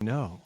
No.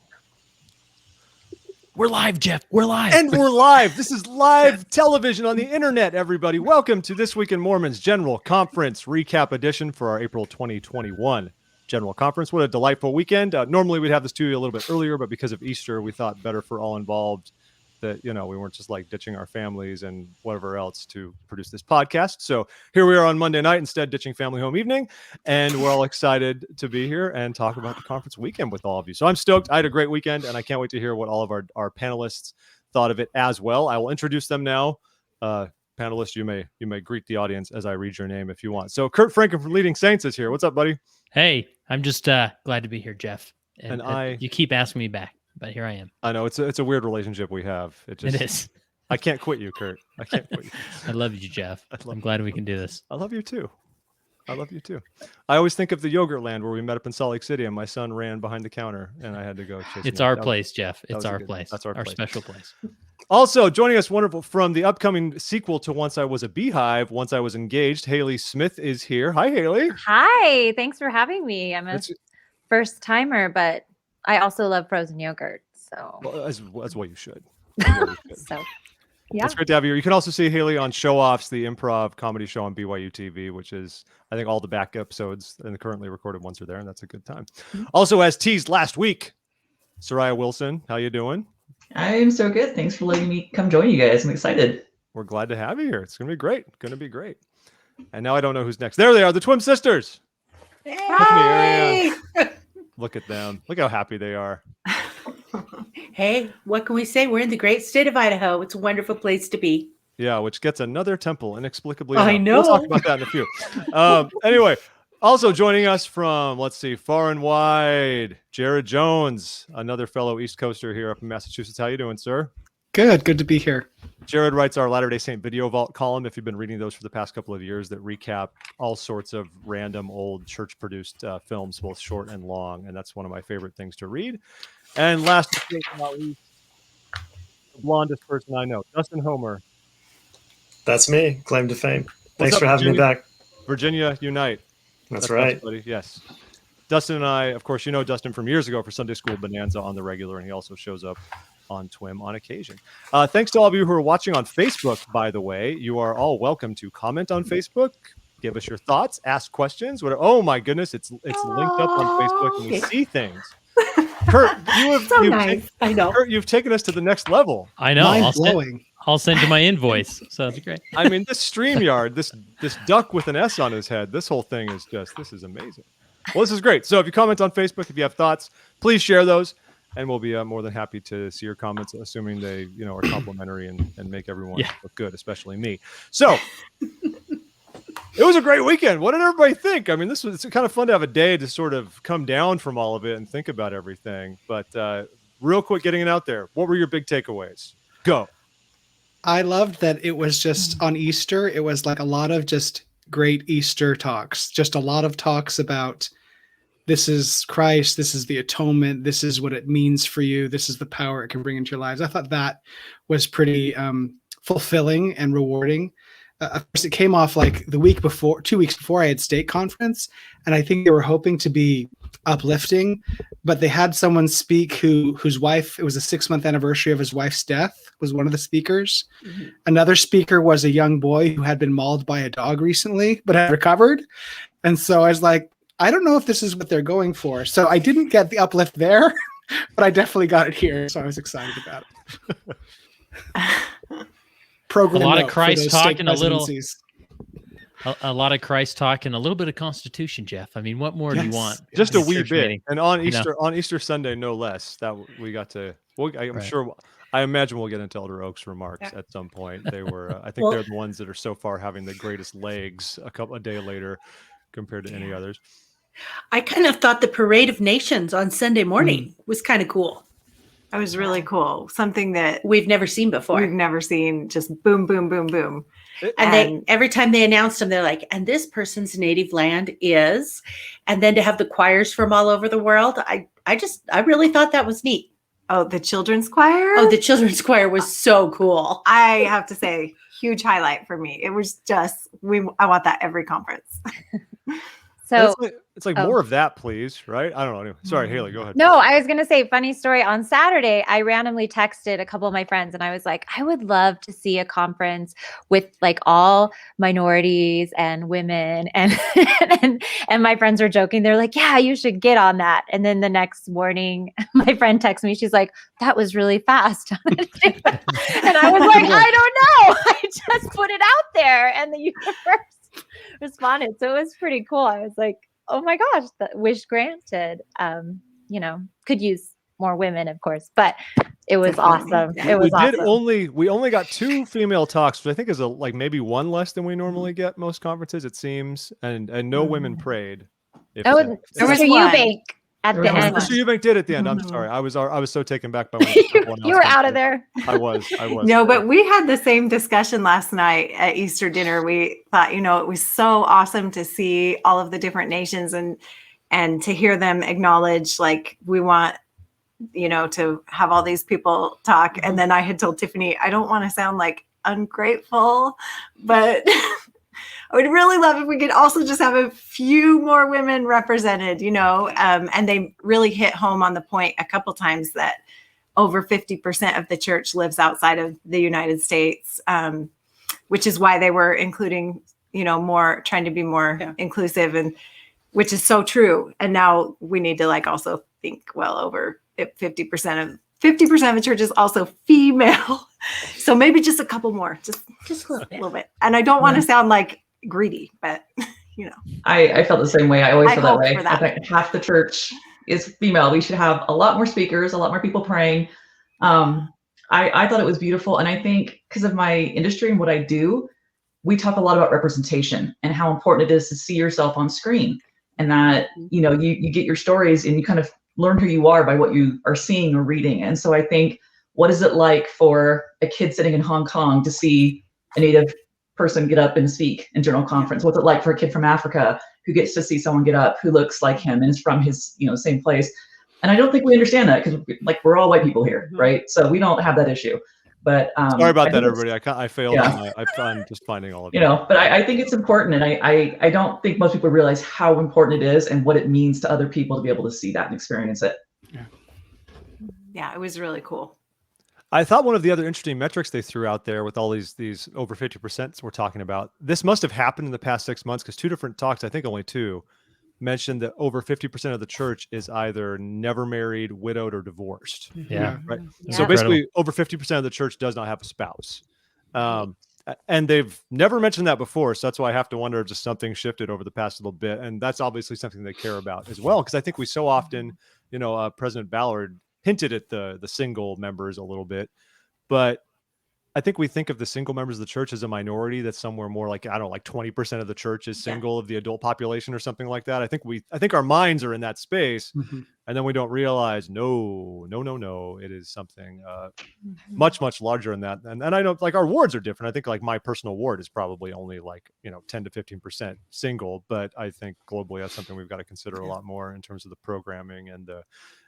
We're live, Geoff. We're live. And we're live. This is live television on the internet, everybody. Welcome to This Week in Mormons General Conference Recap Edition for our April 2021 General Conference. What a delightful weekend. Normally we'd have this to you a little bit earlier, but because of Easter, we thought better for all involved that, we weren't just like ditching our families and whatever else to produce this podcast. So here we are on Monday night, instead ditching family home evening. And we're all excited to be here and talk about the conference weekend with all of you. So I'm stoked. I had a great weekend and I can't wait to hear what all of our panelists thought of it as well. I will introduce them now. Panelists, you may greet the audience as I read your name if you want. So Kurt Francom from Leading Saints is here. What's up, buddy? Hey, I'm just glad to be here, Geoff. And you keep asking me back, but here I am. I know it's a weird relationship we have. It is. I can't quit you, Kurt. I can't quit you. I love you, Geoff. I'm glad we can do this. I love you too. I always think of the Yogurt Land where we met up in Salt Lake City and my son ran behind the counter and I had to go chase him. It's our place, Geoff. It's our place. That's our place. Special place. Also joining us wonderful from the upcoming sequel to Once I Was a Beehive, Once I Was Engaged, Hailey Smith is here. Hi, Hailey. Hi. Thanks for having me. I'm a first timer, but I also love frozen yogurt. So that's what you should. So yeah. It's great to have you here. You can also see Hailey on Show-Offs, the improv comedy show on BYU TV, which is, I think, all the back episodes and the currently recorded ones are there, and that's a good time. Mm-hmm. Also, as teased last week, Sariah Wilson, how you doing? I'm so good. Thanks for letting me come join you guys. I'm excited. We're glad to have you here. It's going to be great. And now I don't know who's next. There they are, the TWiM Sisters. Hi. Tiffany, Arianne. Look at them. Look how happy they are. Hey, what can we say? We're in the great state of Idaho. It's a wonderful place to be. Yeah, which gets another temple inexplicably. I know. We'll talk about that in a few. Anyway, also joining us from, far and wide, Jared Jones, another fellow East Coaster here up in Massachusetts. How you doing, sir? Good to be here. Jared writes our Latter-day Saint Video Vault column, if you've been reading those for the past couple of years, that recap all sorts of random old church-produced films, both short and long, and that's one of my favorite things to read. And last but not least, the blondest person I know, Dustin Homer. That's me, claim to fame. Thanks for having me back. Virginia Unite. That's right. Us, buddy. Yes. Dustin and I, of course, you know Dustin from years ago for Sunday School Bonanza on the regular, and he also shows up on TWiM on occasion. Thanks to all of you who are watching on Facebook, by the way. You are all welcome to comment on Facebook, give us your thoughts, ask questions. Oh my goodness, it's linked up on Facebook and we see things. Kurt, I know. Kurt, you've taken us to the next level. I know. Mind-blowing. I'll send you my invoice. So that's great. I mean, this StreamYard, this duck with an S on his head, this whole thing is this is amazing. Well, this is great. So if you comment on Facebook, if you have thoughts, please share those. And we'll be more than happy to see your comments, assuming they, are complimentary and make everyone look good, especially me. So it was a great weekend. What did everybody think? I mean, it's kind of fun to have a day to sort of come down from all of it and think about everything. But real quick, getting it out there. What were your big takeaways? Go. I loved that it was just on Easter. It was like a lot of just great Easter talks, just a lot of talks about this is Christ, this is the atonement, this is what it means for you, this is the power it can bring into your lives. I thought that was pretty fulfilling and rewarding. Of course, it came off like 2 weeks before I had state conference, and I think they were hoping to be uplifting, but they had someone speak whose wife, it was the 6-month anniversary of his wife's death, was one of the speakers. Mm-hmm. Another speaker was a young boy who had been mauled by a dog recently, but had recovered. And so I was like, I don't know if this is what they're going for. So I didn't get the uplift there, but I definitely got it here. So I was excited about it. Program a lot of Christ talk and a lot of Christ talk and a little bit of Constitution, Geoff. I mean, what more do you want? Just a wee bit. Meeting? And on Easter Sunday, no less, that we got to. I imagine we'll get into Elder Oak's remarks at some point. They were, I think, they're the ones that are so far having the greatest legs a day later compared to any others. I kind of thought the Parade of Nations on Sunday morning was kind of cool. That was really cool. Something that we've never seen before. We've never seen. Just boom, boom, boom, boom. And every time they announced them, they're like, and this person's native land is, and then to have the choirs from all over the world. I really thought that was neat. Oh, the children's choir? Oh, the children's choir was so cool. I have to say, huge highlight for me. It was just, I want that every conference. So it's like more of that, please, right? I don't know. Anyway, sorry, Hailey, go ahead. no, I was going to say, funny story. On Saturday, I randomly texted a couple of my friends and I was like, I would love to see a conference with like all minorities and women. And, and my friends were joking. They're like, yeah, you should get on that. And then the next morning, my friend texts me. She's like, that was really fast. And I was like, I don't know. I just put it out there and the universe responded. So it was pretty cool. I was like, oh my gosh, the wish granted. Could use more women, of course, but it was awesome. It was awesome. We only got 2 female talks, which I think is like maybe one less than we normally get most conferences, it seems, and no women prayed. There was Mr. Eubank at the end. Mr. Eubank did at the end. I'm sorry. I was so taken back by when you were out of there. I was. No, but we had the same discussion last night at Easter dinner. We thought, it was so awesome to see all of the different nations and to hear them acknowledge, like, we want, to have all these people talk. And then I had told Tiffany, I don't want to sound like ungrateful, but I would really love if we could also just have a few more women represented, and they really hit home on the point a couple times that over 50% of the church lives outside of the United States, which is why they were including, trying to be more inclusive, and which is so true. And now we need to also think, well, over 50% of the church is also female. So maybe just a couple more, just a little bit. And I don't want to sound like greedy, but I felt the same way. I always feel that way. For that. I think half the church is female. We should have a lot more speakers, a lot more people praying. I thought it was beautiful. And I think because of my industry and what I do, we talk a lot about representation and how important it is to see yourself on screen, and that, you get your stories and you kind of learn who you are by what you are seeing or reading. And so I think, what is it like for a kid sitting in Hong Kong to see a Native person get up and speak in general conference? What's it like for a kid from Africa who gets to see someone get up who looks like him and is from his, same place? And I don't think we understand that because we're all white people here, right? So we don't have that issue. But sorry about that, everybody. I failed. Yeah. I'm just finding all of it. But I think it's important, and I don't think most people realize how important it is and what it means to other people to be able to see that and experience it. Yeah, it was really cool. I thought one of the other interesting metrics they threw out there with all these over 50% we're talking about, this must have happened in the past 6 months, because 2 different talks, I think only 2, mentioned that over 50% of the church is either never married, widowed, or divorced. Yeah. Right. Yeah. So basically over 50% of the church does not have a spouse. And they've never mentioned that before. So that's why I have to wonder if just something shifted over the past little bit. And that's obviously something they care about as well. Because I think we so often, President Ballard hinted at the single members a little bit, but I think we think of the single members of the church as a minority that's somewhere more like, 20% of the church is single of the adult population or something like that. I think our minds are in that space, and then we don't realize, no, it is something much, much larger than that. And I know our wards are different. I think my personal ward is probably only 10 to 15% single, but I think globally that's something we've got to consider a lot more in terms of the programming and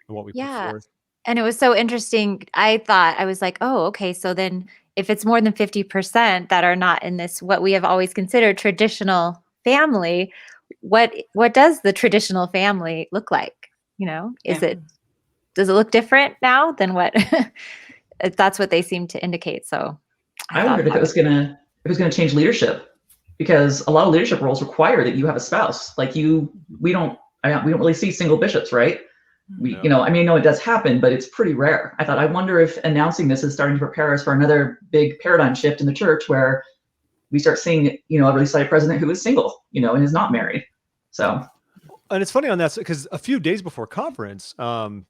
what we put forth. And it was so interesting. I was like, oh, okay. So then if it's more than 50% that are not in this, what we have always considered traditional family, what does the traditional family look like? Does it look different now than what that's what they seem to indicate. So I wondered if it was going to change leadership, because a lot of leadership roles require that you have a spouse. We don't really see single bishops, right? I know it does happen, but it's pretty rare. I wonder if announcing this is starting to prepare us for another big paradigm shift in the church, where we start seeing, a really solid president who is single, and is not married. So, and it's funny on that, because a few days before conference,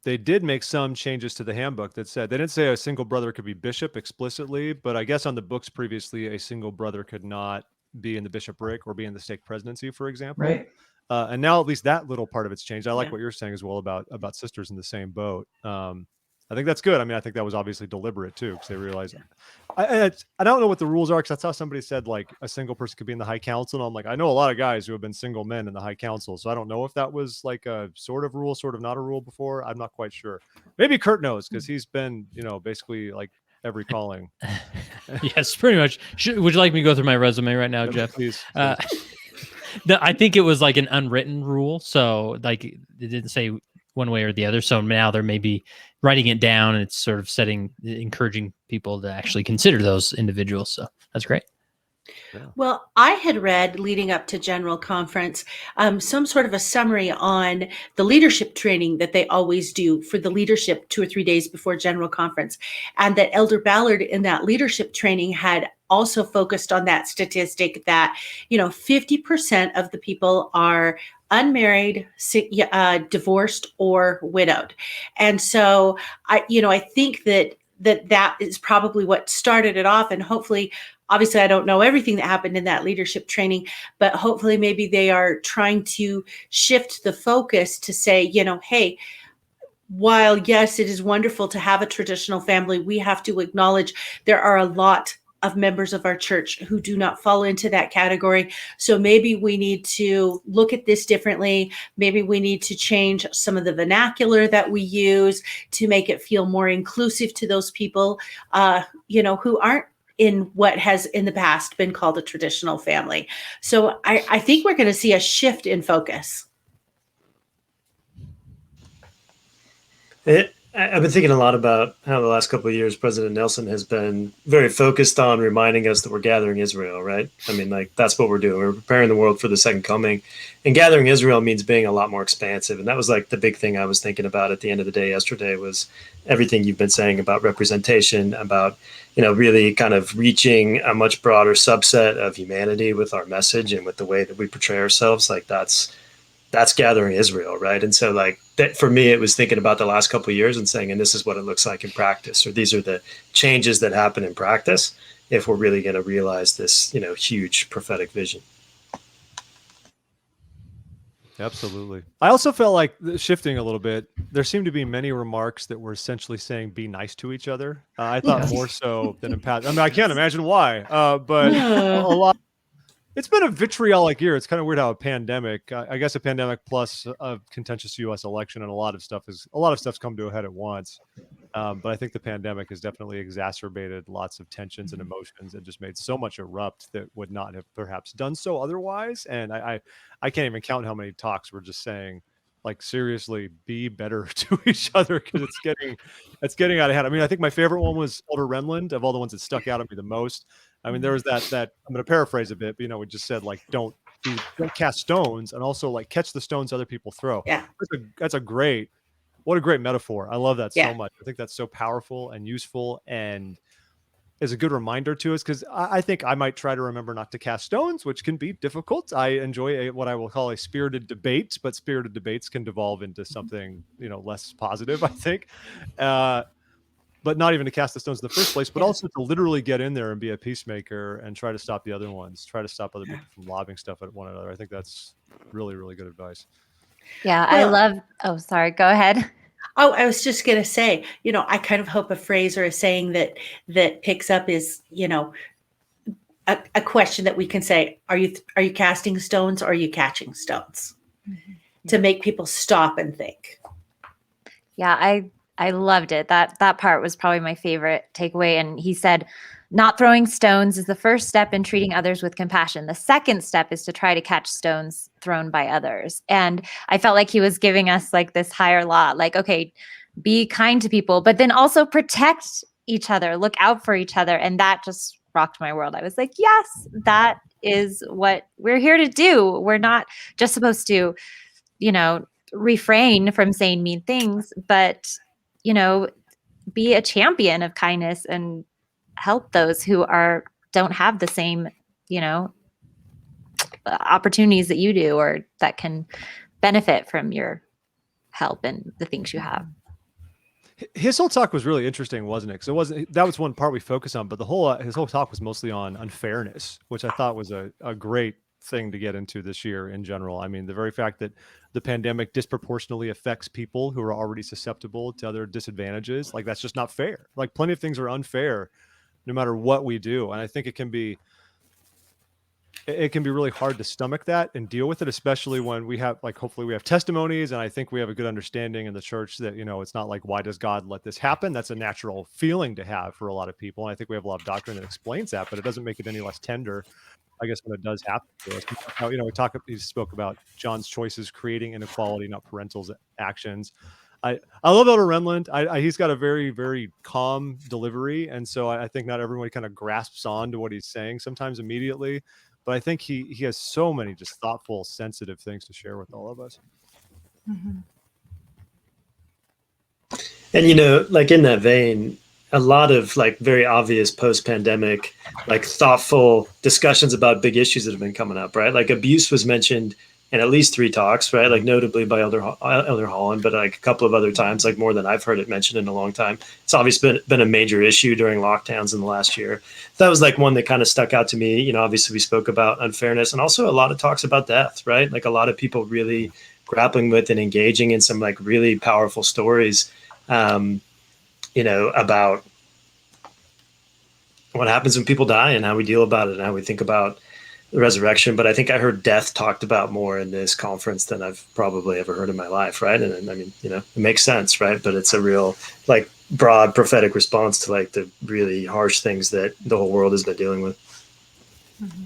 they did make some changes to the handbook that said, they didn't say a single brother could be bishop explicitly, but I guess on the books previously, a single brother could not be in the bishopric or be in the stake presidency, for example. Right. And now at least that little part of it's changed. I like what you're saying as well about sisters in the same boat. I think that's good. I think that was obviously deliberate too, because they realized. I don't know what the rules are, because that's how somebody said a single person could be in the high council. And I'm like, I know a lot of guys who have been single men in the high council, so I don't know if that was a sort of rule, sort of not a rule before. I'm not quite sure. Maybe Kurt knows, because he's been basically every calling. Yes, pretty much. Would you like me to go through my resume right now, Geoff? Please. I think it was like an unwritten rule. So like it didn't say one way or the other. So now they're maybe writing it down and it's sort of encouraging people to actually consider those individuals. So that's great. Well, I had read leading up to General Conference some sort of a summary on the leadership training that they always do for the leadership 2 or 3 days before General Conference. And that Elder Ballard in that leadership training had also focused on that statistic that, 50% of the people are unmarried, divorced, or widowed. And so I think that is probably what started it off. And hopefully, obviously, I don't know everything that happened in that leadership training, but hopefully maybe they are trying to shift the focus to say, hey, while yes, it is wonderful to have a traditional family, we have to acknowledge there are a lot of members of our church who do not fall into that category. So maybe we need to look at this differently. Maybe we need to change some of the vernacular that we use to make it feel more inclusive to those people, who aren't in what has in the past been called a traditional family. So I think we're going to see a shift in focus. I've been thinking a lot about how the last couple of years, President Nelson has been very focused on reminding us that we're gathering Israel, right? I mean, like, that's what we're doing. We're preparing the world for the second coming. And gathering Israel means being a lot more expansive. And that was like the big thing I was thinking about at the end of the day yesterday was everything you've been saying about representation, about, really kind of reaching a much broader subset of humanity with our message and with the way that we portray ourselves. Like that's gathering Israel, right? And so like that for me, it was thinking about the last couple of years and saying, and this is what it looks like in practice, or these are the changes that happen in practice if we're really going to realize this, huge prophetic vision. Absolutely. I also felt like shifting a little bit. There seemed to be many remarks that were essentially saying, be nice to each other. I thought more so than in past. I mean, I can't imagine why, but a lot. It's been a vitriolic year. It's kind of weird how a pandemic, I guess a pandemic plus a contentious U.S. election and a lot of stuff's come to a head at once. But I think the pandemic has definitely exacerbated lots of tensions and emotions and just made so much erupt that would not have perhaps done so otherwise. And I can't even count how many talks were just saying, like, seriously, be better to each other because it's getting out of hand. I mean, I think my favorite one was Elder Remland of all the ones that stuck out at me the most. I mean, there was that I'm going to paraphrase a bit, but we just said like, don't cast stones, and also like catch the stones other people throw. Yeah, what a great metaphor. I love that so much. I think that's so powerful and useful, and is a good reminder to us because I think I might try to remember not to cast stones, which can be difficult. I enjoy what I will call a spirited debate, but spirited debates can devolve into something less positive, I think. But not even to cast the stones in the first place, but also to literally get in there and be a peacemaker and try to stop the other ones, try to stop other people from lobbing stuff at one another. I think that's really, really good advice. Yeah, I love. Oh, sorry. Go ahead. Oh, I was just going to say, I kind of hope a phrase or a saying that picks up is, a question that we can say, are you casting stones or are you catching stones? Mm-hmm. To make people stop and think. Yeah, I loved it. That part was probably my favorite takeaway. And he said, not throwing stones is the first step in treating others with compassion. The second step is to try to catch stones thrown by others. And I felt like he was giving us like this higher law, like, okay, be kind to people, but then also protect each other, look out for each other. And that just rocked my world. I was like, yes, that is what we're here to do. We're not just supposed to, refrain from saying mean things, but be a champion of kindness and help those who don't have the same, opportunities that you do, or that can benefit from your help and the things you have. His whole talk was really interesting, wasn't it? Because that was one part we focused on, but his whole talk was mostly on unfairness, which I thought was a great thing to get into this year in general. I mean, the very fact that the pandemic disproportionately affects people who are already susceptible to other disadvantages, like that's just not fair. Like plenty of things are unfair no matter what we do. And I think it can be really hard to stomach that and deal with it, especially when we have, like, hopefully we have testimonies. And I think we have a good understanding in the church that, it's not like, why does God let this happen? That's a natural feeling to have for a lot of people. And I think we have a lot of doctrine that explains that, but it doesn't make it any less tender I guess, when it does happen to us. He spoke about John's choices creating inequality, not parental's actions. I love Elder Renland. He's got a very, very calm delivery. And so I think not everyone kind of grasps on to what he's saying sometimes immediately. But I think he has so many just thoughtful, sensitive things to share with all of us. Mm-hmm. And, like in that vein, a lot of like very obvious post-pandemic, like thoughtful discussions about big issues that have been coming up, right? Like abuse was mentioned in at least 3 talks, right? Like notably by Elder Holland, but like a couple of other times, like more than I've heard it mentioned in a long time. It's obviously been a major issue during lockdowns in the last year. That was like one that kind of stuck out to me. Obviously we spoke about unfairness and also a lot of talks about death, right? Like a lot of people really grappling with and engaging in some like really powerful stories, about what happens when people die and how we deal about it and how we think about the resurrection. But I think I heard death talked about more in this conference than I've probably ever heard in my life. Right. And I mean, it makes sense. Right. But it's a real like broad prophetic response to like the really harsh things that the whole world has been dealing with. Mm-hmm.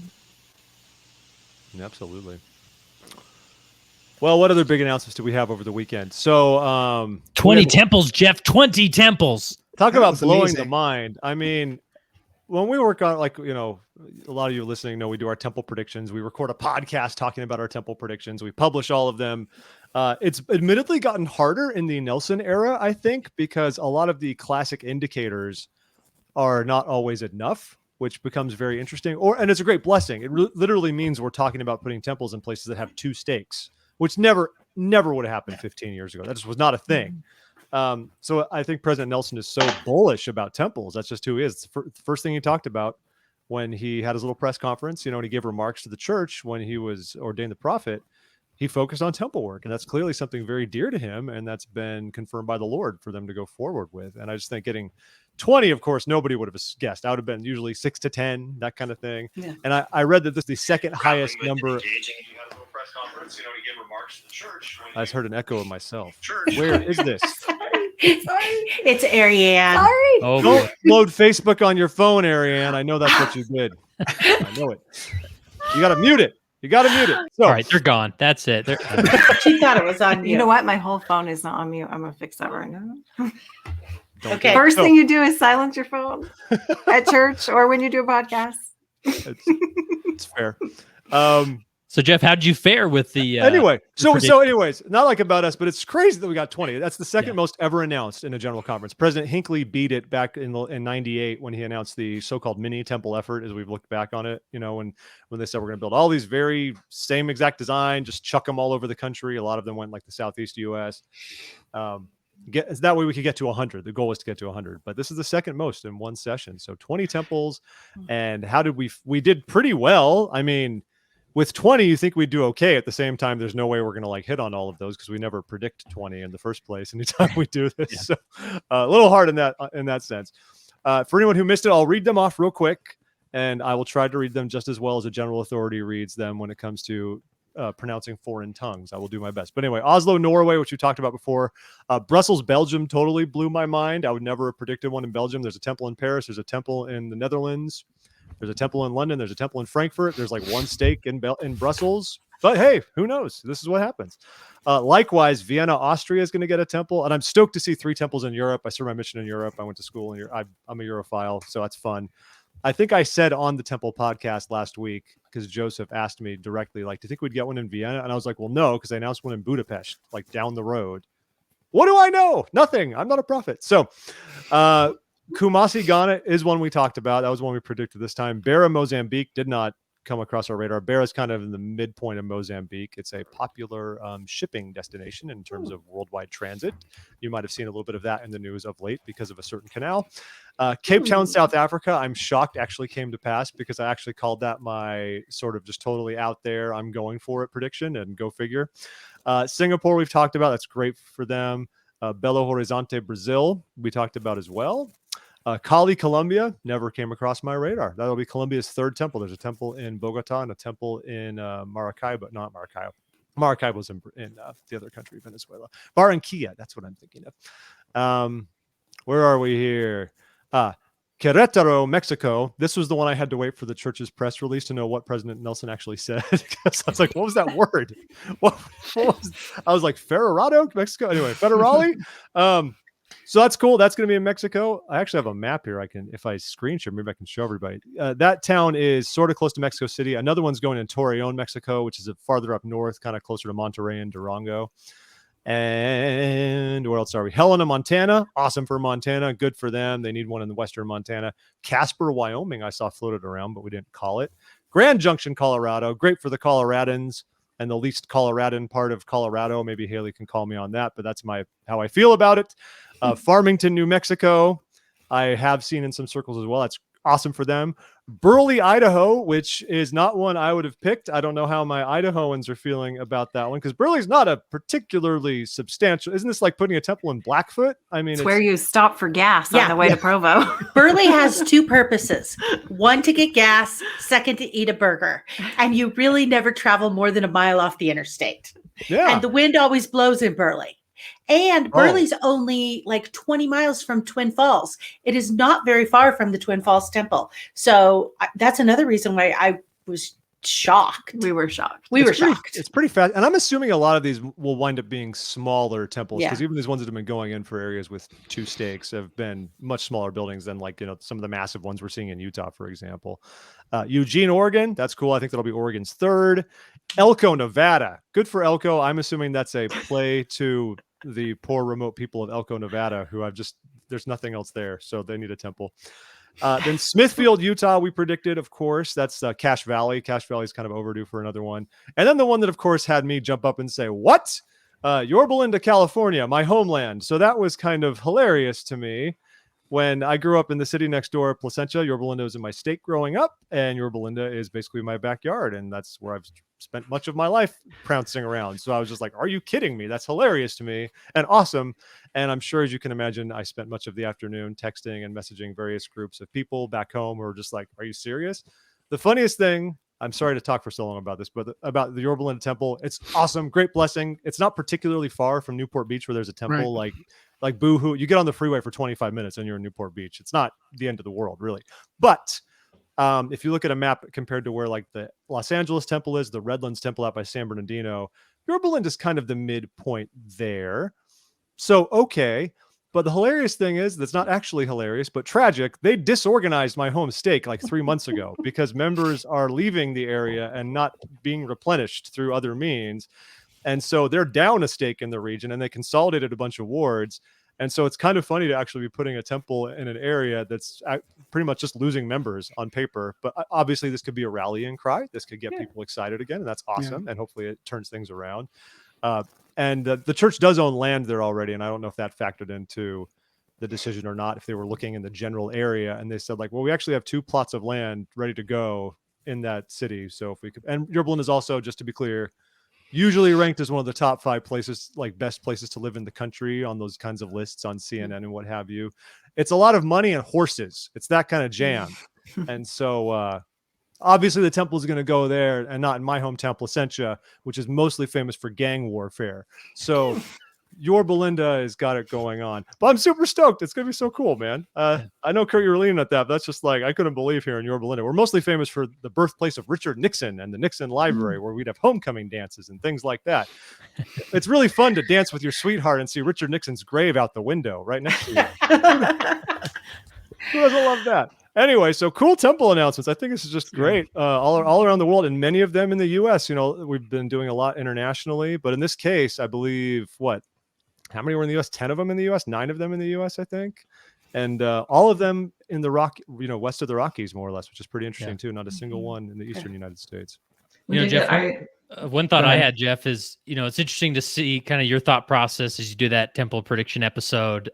Absolutely. Well, what other big announcements do we have over the weekend? So 20 temples, Geoff, 20 temples. Talk That about was blowing amazing. the mind. I mean, when we work on, like, a lot of you listening know we do our temple predictions. We record a podcast talking about our temple predictions. We publish all of them. It's admittedly gotten harder in the Nelson era, I think, because a lot of the classic indicators are not always enough, which becomes very interesting. And it's a great blessing. It literally means we're talking about putting temples in places that have 2 stakes, which never would have happened 15 years ago. That just was not a thing. So I think President Nelson is so bullish about temples. That's just who he is. It's the first thing he talked about when he had his little press conference, and he gave remarks to the church when he was ordained the prophet. He focused on temple work, and that's clearly something very dear to him, and that's been confirmed by the Lord for them to go forward with. And I just think getting 20, of course, nobody would have guessed. I would have been usually 6 to 10, that kind of thing. Yeah. And I read that this is the second highest number. I just heard an echo of myself. Where is this? Sorry. It's Arianne. Sorry. Oh, don't load Facebook on your phone, Arianne. I know that's what you did. I know it. You got to mute it. So, all right, they're gone. That's it. She thought it was on mute. You know what? My whole phone is not on mute. I'm gonna fix that right now. Okay. First thing you do is silence your phone at church or when you do a podcast. It's fair. So Geoff, how did you fare with the anyways, prediction? not like about us, but it's crazy that we got 20. That's the second most ever announced in a general conference. President Hinckley beat it back in 98 when he announced the so-called mini temple effort, as we've looked back on it, when they said we're going to build all these very same exact design, just chuck them all over the country. A lot of them went like the Southeast US. That way we could get to 100. The goal is to get to 100, but this is the second most in one session. So 20 temples. And how did we did pretty well. I mean, with 20, you think we'd do okay. At the same time, there's no way we're going to like hit on all of those because we never predict 20 in the first place anytime we do this. Yeah. So a little hard in that sense. For anyone who missed it, I'll read them off real quick, and I will try to read them just as well as a general authority reads them when it comes to pronouncing foreign tongues. I will do my best. But anyway, Oslo, Norway, which we talked about before. Brussels, Belgium totally blew my mind. I would never have predicted one in Belgium. There's a temple in Paris. There's a temple in the Netherlands. There's a temple in London. There's a temple in Frankfurt. There's like 1 stake in Brussels. But hey, who knows? This is what happens. Likewise, Vienna, Austria is going to get a temple. And I'm stoked to see 3 temples in Europe. I served my mission in Europe. I went to school in Europe. I'm a Europhile, so that's fun. I think I said on the temple podcast last week, because Joseph asked me directly, like, do you think we'd get one in Vienna? And I was like, well, no, because I announced one in Budapest, like down the road. What do I know? Nothing. I'm not a prophet. So, Kumasi, Ghana is one we talked about. That was one we predicted this time. Beira, Mozambique did not come across our radar. Beira is kind of in the midpoint of Mozambique. It's a popular shipping destination in terms of worldwide transit. You might have seen a little bit of that in the news of late because of a certain canal. Cape Town, South Africa, I'm shocked actually came to pass because I actually called that my sort of just totally out there, I'm going for it prediction, and go figure. Singapore, we've talked about. That's great for them. Belo Horizonte, Brazil, we talked about as well. Cali, Colombia, never came across my radar. That'll be Colombia's 3rd temple. There's a temple in Bogota and a temple in Maracaibo. Not Maracaibo. Maracaibo's in the other country, Venezuela. Barranquilla, that's what I'm thinking of. Where are we here? Querétaro, Mexico. This was the one I had to wait for the church's press release to know what President Nelson actually said. Because I was like, what was that word? What was, I was like, Ferrado, Mexico. Anyway, Federale. So that's cool. That's going to be in Mexico. I actually have a map here. I can, if I screen share, maybe I can show everybody. That town is sort of close to Mexico City. Another one's going in Torreon, Mexico, which is farther up north, kind of closer to Monterrey and Durango. And where else are we? Helena, Montana. Awesome for Montana. Good for them. They need one in the western Montana. Casper, Wyoming, I saw floated around, but we didn't call it. Grand Junction, Colorado. Great for the Coloradans and the least Coloradan part of Colorado. Maybe Hailey can call me on that, but that's how I feel about it. Farmington, New Mexico. I have seen in some circles as well. That's awesome for them. Burley, Idaho, which is not one I would have picked. I don't know how my Idahoans are feeling about that one, because Burley's not a particularly substantial. Isn't this like putting a temple in Blackfoot? I mean, It's where you stop for gas on the way to Provo. Burley has two purposes. One, to get gas. Second, to eat a burger. And you really never travel more than a mile off the interstate. Yeah. And the wind always blows in Burley. And Burley's only like 20 miles from Twin Falls. It is not very far from the Twin Falls Temple. So that's another reason why I was shocked. We were shocked. We were shocked. It's pretty fast. And I'm assuming a lot of these will wind up being smaller temples, because Yeah. even these ones that have been going in for areas with 2 stakes have been much smaller buildings than, like, some of the massive ones we're seeing in Utah, for example. Eugene, Oregon. That's cool. I think that'll be Oregon's third. Elko, Nevada. Good for Elko. I'm assuming that's a play to the poor remote people of Elko, Nevada, who there's nothing else there. So they need a temple. Then Smithfield, Utah, we predicted, of course. That's Cache Valley. Cache Valley is kind of overdue for another one. And then the one that, of course, had me jump up and say, what? Yorba Linda, California, my homeland. So that was kind of hilarious to me. When I grew up in the city next door, Placentia, Yorba Linda was in my state growing up, and Yorba Linda is basically my backyard, and that's where I've spent much of my life prancing around. So I was just like, are you kidding me? That's hilarious to me and awesome. And I'm sure, as you can imagine, I spent much of the afternoon texting and messaging various groups of people back home who were just like, are you serious? The funniest thing, I'm sorry to talk for so long about this, but about the Yorba Linda Temple, it's awesome, great blessing. It's not particularly far from Newport Beach, where there's a temple. Right. Like boohoo, you get on the freeway for 25 minutes and you're in Newport Beach. It's not the end of the world, really. But if you look at a map compared to where like the Los Angeles Temple is, the Redlands Temple out by San Bernardino, Yorba Linda is kind of the midpoint there. So, okay. But the hilarious thing is, that's not actually hilarious, but tragic. They disorganized my home stake like 3 months ago because members are leaving the area and not being replenished through other means. And so they're down a stake in the region, and they consolidated a bunch of wards. And so it's kind of funny to actually be putting a temple in an area that's pretty much just losing members on paper. But obviously this could be a rallying cry. This could get people excited again, and that's awesome. And hopefully it turns things around. And the church does own land there already. And I don't know if that factored into the decision or not, if they were looking in the general area and they said like, well, we actually have 2 plots of land ready to go in that city. So if we could, and Yorba Linda is also, just to be clear, usually ranked as one of the top 5 places, like best places to live in the country on those kinds of lists on CNN and what have you. It's a lot of money and horses. It's that kind of jam. And so obviously the temple is going to go there and not in my hometown, Placentia, which is mostly famous for gang warfare. So Yorba Linda has got it going on. But I'm super stoked. It's going to be so cool, man. I know, Kurt, you were leaning at that, but that's just like, I couldn't believe here in Yorba Linda. We're mostly famous for the birthplace of Richard Nixon and the Nixon Library, where we'd have homecoming dances and things like that. It's really fun to dance with your sweetheart and see Richard Nixon's grave out the window right next to you. Who doesn't love that? Anyway, so cool temple announcements. I think this is just great all around the world, and many of them in the U.S. You know, we've been doing a lot internationally, but in this case, I believe how many were in the U.S.? 10 of them in the U.S., 9 of them in the U.S., I think. And all of them in the west of the Rockies, more or less, which is pretty interesting too. Not a single one in the Eastern United States. Geoff, one thought I had, Geoff, is, it's interesting to see kind of your thought process as you do that temple prediction episode.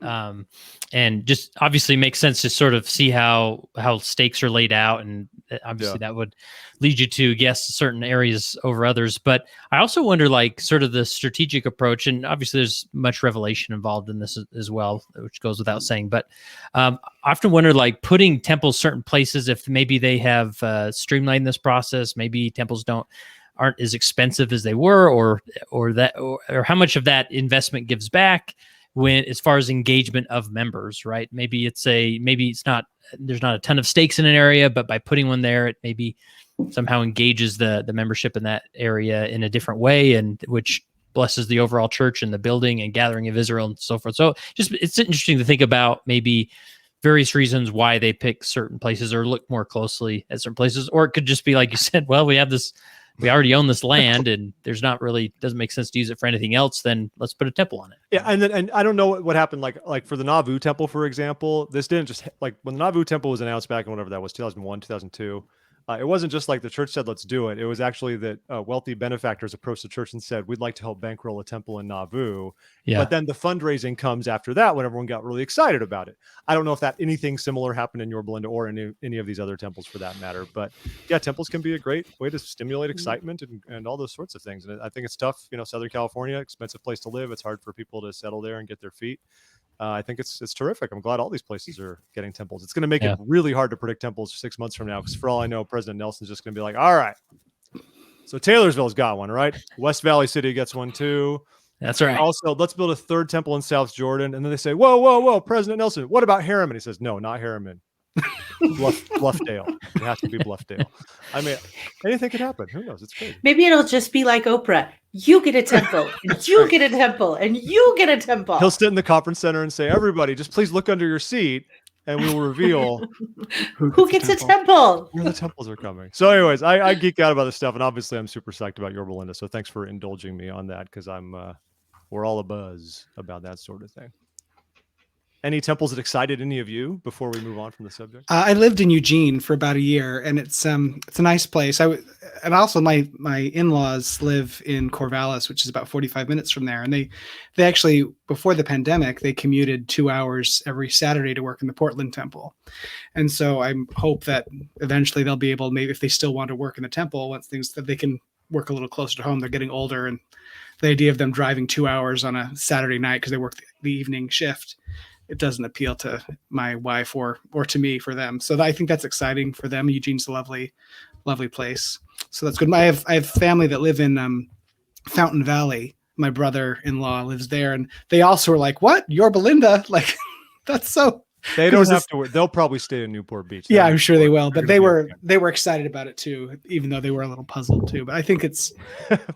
And just obviously makes sense to sort of see how stakes are laid out. And obviously that would lead you to guess certain areas over others. But I also wonder, like, sort of the strategic approach. And obviously there's much revelation involved in this as well, which goes without saying. But I often wonder, like, putting temples certain places, if maybe they have streamlined this process, maybe temples aren't as expensive as they were, or how much of that investment gives back when, as far as engagement of members, right? Maybe it's not there's not a ton of stakes in an area, but by putting one there, it maybe somehow engages the membership in that area in a different way, and which blesses the overall church and the building and gathering of Israel and so forth. So just it's interesting to think about maybe various reasons why they pick certain places or look more closely at certain places. Or it could just be like you said, well, we already own this land and there's not really, doesn't make sense to use it for anything else. Then let's put a temple on it. Yeah. And I don't know what happened. Like for the Nauvoo temple, for example, this didn't just like when the Nauvoo temple was announced back in whatever that was, 2001, 2002. It wasn't just like the church said, let's do it. It was actually that wealthy benefactors approached the church and said, we'd like to help bankroll a temple in Nauvoo. Yeah. But then the fundraising comes after that when everyone got really excited about it. I don't know if anything similar happened in Yorba Linda or in any of these other temples for that matter. But yeah, temples can be a great way to stimulate excitement and all those sorts of things. And I think it's tough, Southern California, expensive place to live. It's hard for people to settle there and get their feet. I think it's terrific. I'm glad all these places are getting temples. It's going to make it really hard to predict temples 6 months from now, because for all I know, President Nelson's just going to be like, all right, so Taylorsville's got one, right? West Valley City gets one too. That's right. Also, let's build a third temple in South Jordan. And then they say, whoa, President Nelson, what about Harriman? He says, no, not Harriman. Bluffdale. It has to be Bluffdale. I mean, anything could happen. Who knows? It's crazy. Maybe it'll just be like Oprah. You get a temple, and you get a temple, and you get a temple. He'll sit in the conference center and say, everybody, just please look under your seat, and we will reveal who gets a temple. Where the temples are coming. So anyways, I geek out about this stuff, and obviously I'm super psyched about Yorba Linda. So thanks for indulging me on that, because we're all abuzz about that sort of thing. Any temples that excited any of you before we move on from the subject? I lived in Eugene for about a year, and it's a nice place. And also my in-laws live in Corvallis, which is about 45 minutes from there. And they actually, before the pandemic, they commuted 2 hours every Saturday to work in the Portland temple. And so I hope that eventually they'll be able, maybe if they still want to work in the temple, once things that they can work a little closer to home. They're getting older, and the idea of them driving 2 hours on a Saturday night because they work the evening shift, it doesn't appeal to my wife or to me for them. So I think that's exciting for them. Eugene's a lovely, lovely place. So that's good. I have family that live in Fountain Valley. My brother-in-law lives there, and they also were like, what? Yorba Linda? Like, that's so... They don't have to. They'll probably stay in Newport Beach. Yeah, I'm sure they will. But they were excited about it too, even though they were a little puzzled too. But I think it's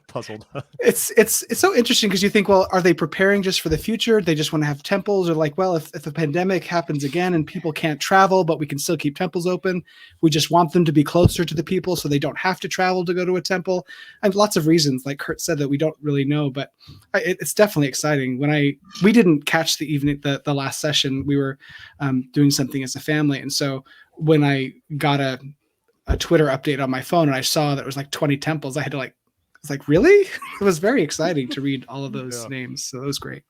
puzzled. It's so interesting because you think, well, are they preparing just for the future? They just want to have temples, or like, well, if a pandemic happens again and people can't travel, but we can still keep temples open, we just want them to be closer to the people so they don't have to travel to go to a temple. I have lots of reasons, like Kurt said, that we don't really know, but it's definitely exciting. We didn't catch the last session, we were doing something as a family. And so when I got a Twitter update on my phone and I saw that it was like 20 temples, I was like, really? It was very exciting to read all of those names. So it was great.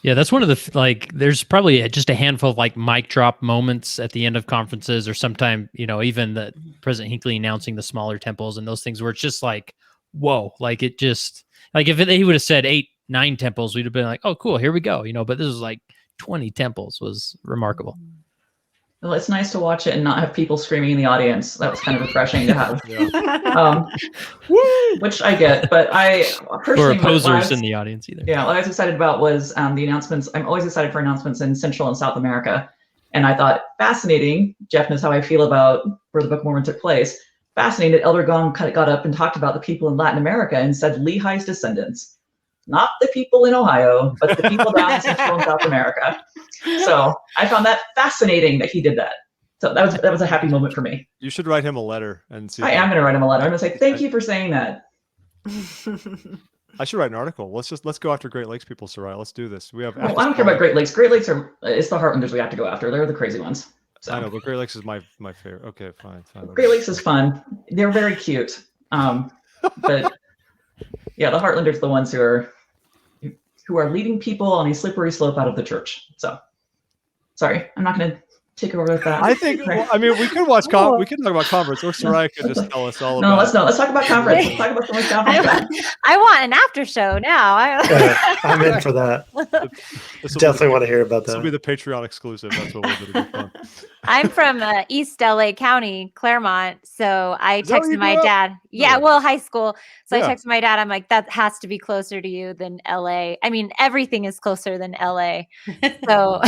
Yeah, that's one of the, there's probably just a handful of mic drop moments at the end of conferences, or sometime, even the President Hinckley announcing the smaller temples and those things where it's just like, whoa, it just, if he would have said 8, 9 temples, we'd have been like, oh, cool, here we go. But this was like 20 temples was remarkable. Well, it's nice to watch it and not have people screaming in the audience. That was kind of refreshing to have. Which I get, but I personally... Or opposers in the audience either. Yeah, what I was excited about was the announcements. I'm always excited for announcements in Central and South America. And I thought, fascinating. Geoff knows how I feel about where the Book of Mormon took place. Fascinating that Elder Gong kind of got up and talked about the people in Latin America and said Lehi's descendants. Not the people in Ohio, but the people down in Central and South America. So I found that fascinating that he did that. So that was a happy moment for me. You should write him a letter and see. I am going to write him a letter. I'm going to say, thank you for saying that. I should write an article. Let's go after Great Lakes people, Sariah. Let's do this. We have. Well, I don't care about Great Lakes. Great Lakes it's the Heartlanders we have to go after. They're the crazy ones. So. I know, but Great Lakes is my favorite. Okay, fine. Great Lakes is fun. They're very cute. But yeah, the Heartlanders are the ones who are leading people on a slippery slope out of the church. So, sorry, I'm not going to take over with that. I think. We could watch. We could talk about conference, or Sariah could just tell us all about. No, let's not. Let's talk about conference. Let's talk about so much conference. I want an after show now. I'm in for that. Definitely want to hear about that. This will be the Patreon exclusive. That's what we'll do. Fun. I'm from East LA County, Claremont. So I texted my dad. Yeah, well, high school. So Yeah. I texted my dad. I'm like, that has to be closer to you than LA. I mean, everything is closer than LA. So,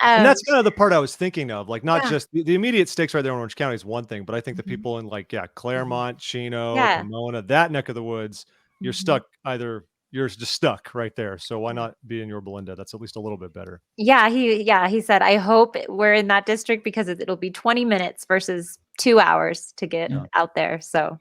And that's kind of the part I was thinking of, like not Yeah. just the immediate stakes right there in Orange County is one thing, but I think the people in like, Claremont, Chino, Yeah. Pomona, that neck of the woods, you're stuck you're just stuck right there. So why not be in your Belinda? That's at least a little bit better. he said, I hope we're in that district because it'll be 20 minutes versus 2 hours to get out there. So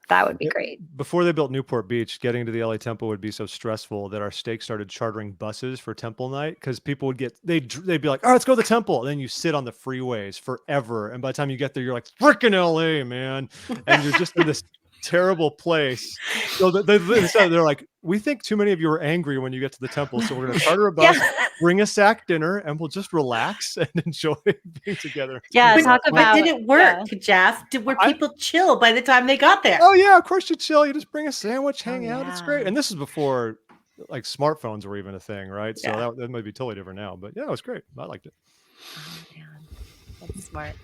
that would be great. Before they built Newport Beach, getting to the LA Temple would be so stressful that our stake started chartering buses for Temple night because people would they'd be like, "Oh, let's go to the Temple." And then you sit on the freeways forever, and by the time you get there, you're like, "Frickin' LA, man!" And you're just in this terrible place. So they're like, "We think too many of you are angry when you get to the Temple, so we're going to charter a bus, bring a sack dinner, and we'll just relax and enjoy being together." Yeah, talk But about did it work, Geoff? Were people chill by the time they got there? Oh yeah, of course you chill. You just bring a sandwich, hang out. It's great. yeah. And this is before like smartphones were even a thing, right? So Yeah. that might be totally different now. But yeah, it was great. I liked it. Oh, man. That's smart.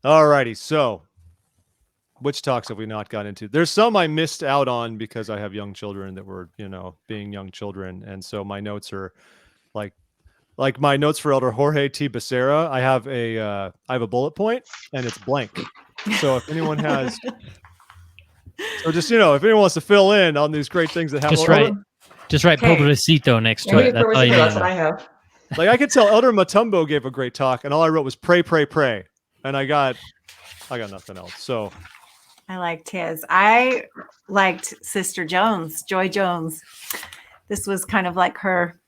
All righty. So which talks have we not got into? There's some I missed out on because I have young children that were, being young children. And so my notes are like my notes for Elder Jorge T. Becerra. I have a bullet point and it's blank. So if anyone has, if anyone wants to fill in on these great things that happen, just write Okay. Pobrecito next to it. That's all you need That's to what I know. have. like I could tell Elder Matumbo gave a great talk and all I wrote was pray, pray, pray. And I got nothing else. So I liked his. I liked Sister Jones, Joy Jones. This was kind of like her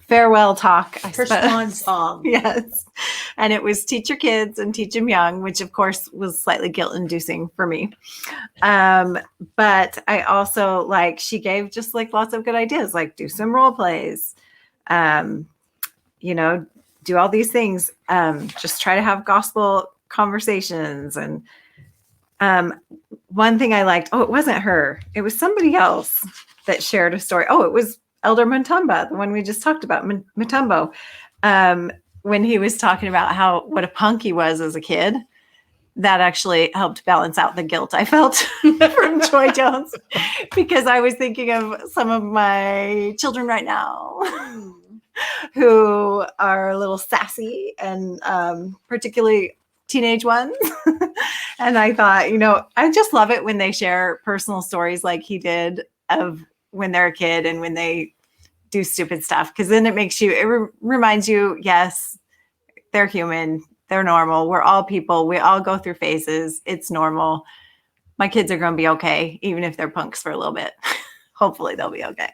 farewell talk. Her swan song. Yes. And it was teach your kids and teach them young, which of course was slightly guilt inducing for me. But I also she gave just like lots of good ideas, like do some role plays, do all these things. Just try to have gospel conversations. And one thing I liked, it wasn't her, it was somebody else that shared a story. It was Elder Matumba, the one we just talked about, Matumbo, when he was talking about what a punk he was as a kid. That actually helped balance out the guilt I felt from Joy Jones, because I was thinking of some of my children right now who are a little sassy and particularly teenage ones. And I thought, I just love it when they share personal stories like he did of when they're a kid and when they do stupid stuff. Because then it reminds you, yes, they're human. They're normal. We're all people. We all go through phases. It's normal. My kids are going to be okay, even if they're punks for a little bit. Hopefully they'll be okay.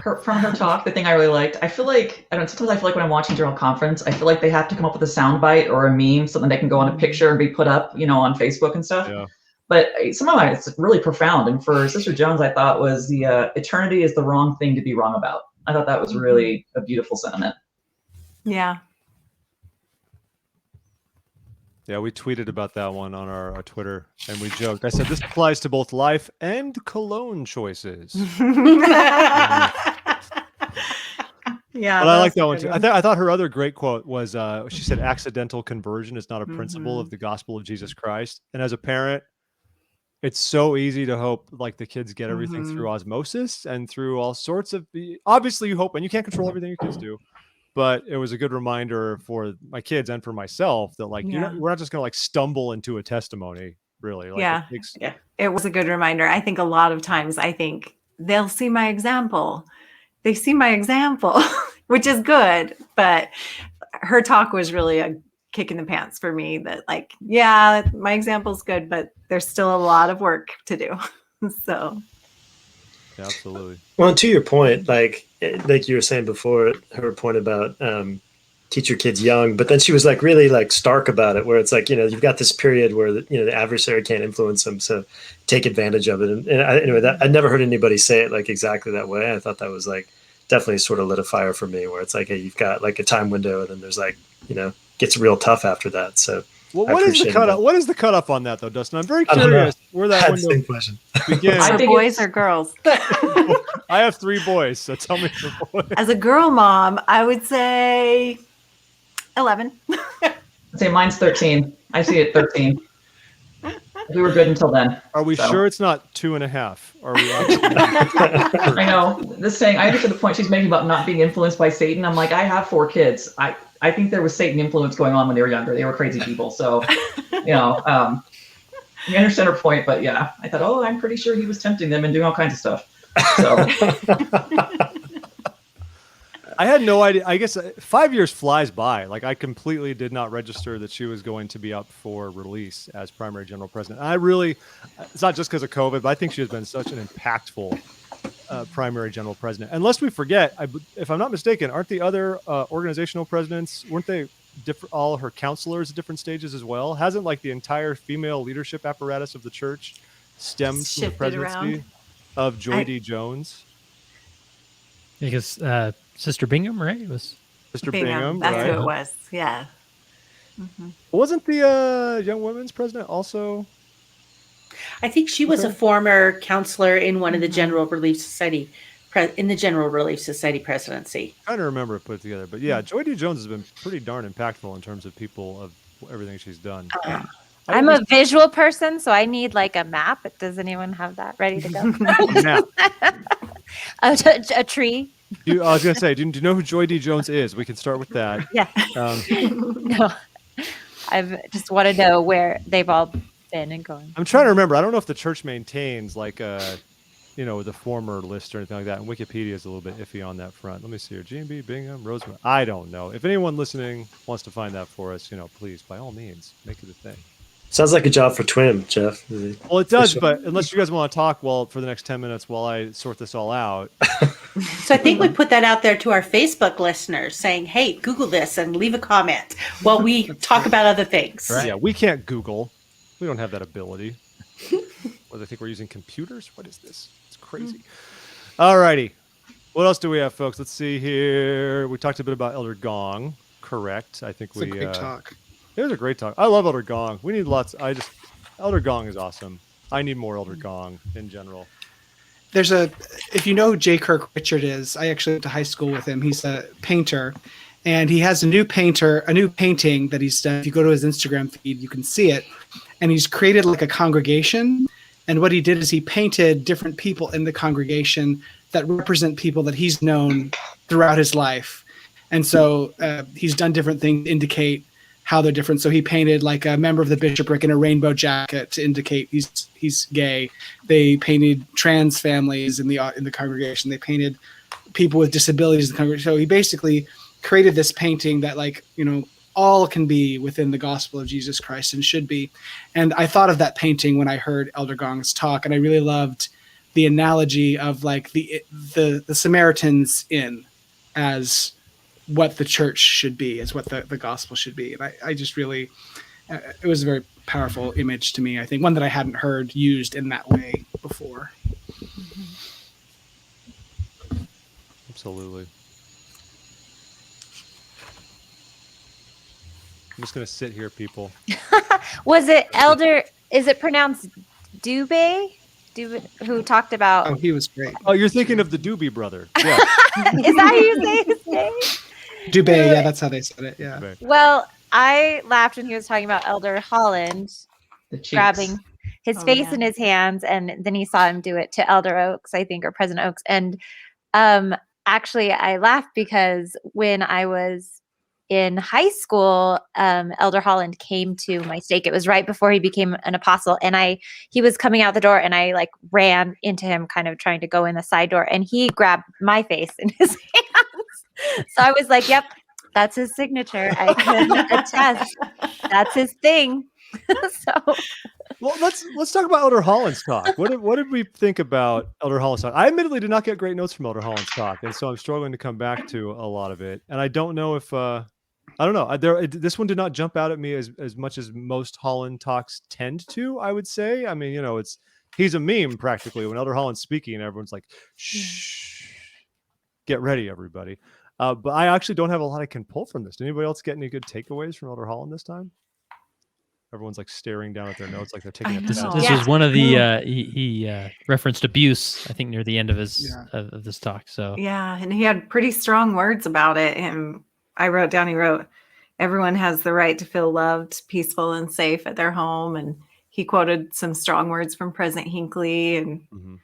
From her talk, the thing I really liked, I feel like, sometimes I feel like when I'm watching General Conference, I feel like they have to come up with a soundbite or a meme, something they can go on a picture and be put up, on Facebook and stuff. Yeah. But some of it's really profound. And for Sister Jones, I thought was the eternity is the wrong thing to be wrong about. I thought that was really a beautiful sentiment. Yeah. Yeah, we tweeted about that one on our Twitter, and we joked. I said, this applies to both life and cologne choices. Yeah, but I like that one too. I thought her other great quote was, she said, accidental conversion is not a principle of the gospel of Jesus Christ. And as a parent, it's so easy to hope like the kids get everything through osmosis and through all sorts of, obviously you hope, and you can't control everything your kids do. But it was a good reminder for my kids and for myself that we're not just going to stumble into a testimony, really. It was a good reminder. I think a lot of times they'll see my example. They see my example, which is good. But her talk was really a kick in the pants for me that my example's good, but there's still a lot of work to do. So. Yeah, absolutely. Well, to your point, like you were saying before, her point about teach your kids young, but then she was really stark about it, where it's you've got this period where the adversary can't influence them, so take advantage of it. And I'd never heard anybody say it exactly that way. I thought that was definitely sort of lit a fire for me, where it's hey, you've got a time window, and then there's gets real tough after that. So. Well, what is the cutoff? What is the cutoff on that, though, Dustin? I'm very curious where that window begins. For boys or girls? I have 3 boys, so tell me for boys. As a girl mom, I would say 11. I'd say mine's 13. I see it 13. We were good until then. Are we So. sure it's not 2.5? Are we? I know this saying. I understand the point she's making about not being influenced by Satan. I'm like, I have 4 kids. I think there was Satan influence going on when they were younger. They were crazy people. So, I understand her point. But yeah, I thought, oh, I'm pretty sure he was tempting them and doing all kinds of stuff. So. I had no idea. I guess 5 years flies by. Like, I completely did not register that she was going to be up for release as primary general president. It's not just because of COVID, but I think she has been such an impactful primary general president. Unless we forget, if I'm not mistaken, aren't the other organizational presidents, weren't they all her counselors at different stages as well? Hasn't like the entire female leadership apparatus of the church stemmed from the presidency of Joy D. Jones? Because Sister Bingham, right? It was Sister Bingham. That's right? who it was. Yeah. Mm-hmm. Wasn't the Young Women's president also? I think she was a former counselor in one of the General Relief Society, in the General Relief Society presidency. I don't remember it put together, but yeah, Joy D. Jones has been pretty darn impactful in terms of people of everything she's done. I'm a visual person, so I need like a map. Does anyone have that ready to go? Map. a tree. I was gonna say, do you know who Joy D. Jones is? We can start with that. Yeah. No, I just want to know where they've all been and going. I'm trying to remember. I don't know if the church maintains like the former list or anything like that. And Wikipedia is a little bit iffy on that front. Let me see here. G&B, Bingham, Rosemary. I don't know. If anyone listening wants to find that for us, please, by all means, make it a thing. Sounds like a job for TWiM, Geoff. Well, it does, but unless you guys want to talk for the next 10 minutes while I sort this all out. So I think we put that out there to our Facebook listeners saying, hey, Google this and leave a comment while we talk about other things. Right. Yeah, we can't Google. We don't have that ability. What, they think we're using computers? What is this? It's crazy. All righty. What else do we have, folks? Let's see here. We talked a bit about Elder Gong. Correct. I think It's a great talk. It was a great talk. I love Elder Gong. We need lots. Elder Gong is awesome. I need more Elder Gong in general. If you know who J. Kirk Richard is, I actually went to high school with him. He's a painter, and he has a new painting that he's done. If you go to his Instagram feed, you can see it. And he's created like a congregation. And what he did is he painted different people in the congregation that represent people that he's known throughout his life. And so he's done different things to indicate how they're different. So he painted like a member of the bishopric in a rainbow jacket to indicate he's gay. They painted trans families in the congregation. They painted people with disabilities in the congregation. So he basically created this painting that all can be within the gospel of Jesus Christ and should be. And I thought of that painting when I heard Elder Gong's talk, and I really loved the analogy of like the Samaritan's Inn as what the church should be, as what the gospel should be. And I just really, it was a very powerful image to me. I think one that I hadn't heard used in that way before. Absolutely. I'm just going to sit here, people. Was it Elder, is it pronounced Dubé? Who talked about... Oh, he was great. Oh, you're thinking of the Doobie Brother. Yeah. Is that how you say his name? Dubé, yeah, that's how they said it, yeah. Dubé. Well, I laughed when he was talking about Elder Holland grabbing his face in his hands, and then he saw him do it to Elder Oaks, I think, or President Oaks. And actually, I laughed because when I was in high school, Elder Holland came to my stake. It was right before he became an apostle, and he was coming out the door, and I like ran into him, kind of trying to go in the side door, and he grabbed my face in his hands. So I was like, "Yep, that's his signature. I can attest. That's his thing." So, well, let's talk about Elder Holland's talk. What did we think about Elder Holland's talk? I admittedly did not get great notes from Elder Holland's talk, and so I'm struggling to come back to a lot of it. And I don't know if I don't know. This one did not jump out at me as much as most Holland talks tend to, I would say. I mean, he's a meme practically when Elder Holland's speaking, and everyone's like, "Shh, get ready, everybody." But I actually don't have a lot I can pull from this. Did anybody else get any good takeaways from Elder Holland this time? Everyone's like staring down at their notes like they're taking a This test. was one of the he referenced abuse, I think, near the end of his of this talk. So yeah, and he had pretty strong words about it. And I wrote down, he wrote, everyone has the right to feel loved, peaceful, and safe at their home. And he quoted some strong words from President Hinckley, and Mhm.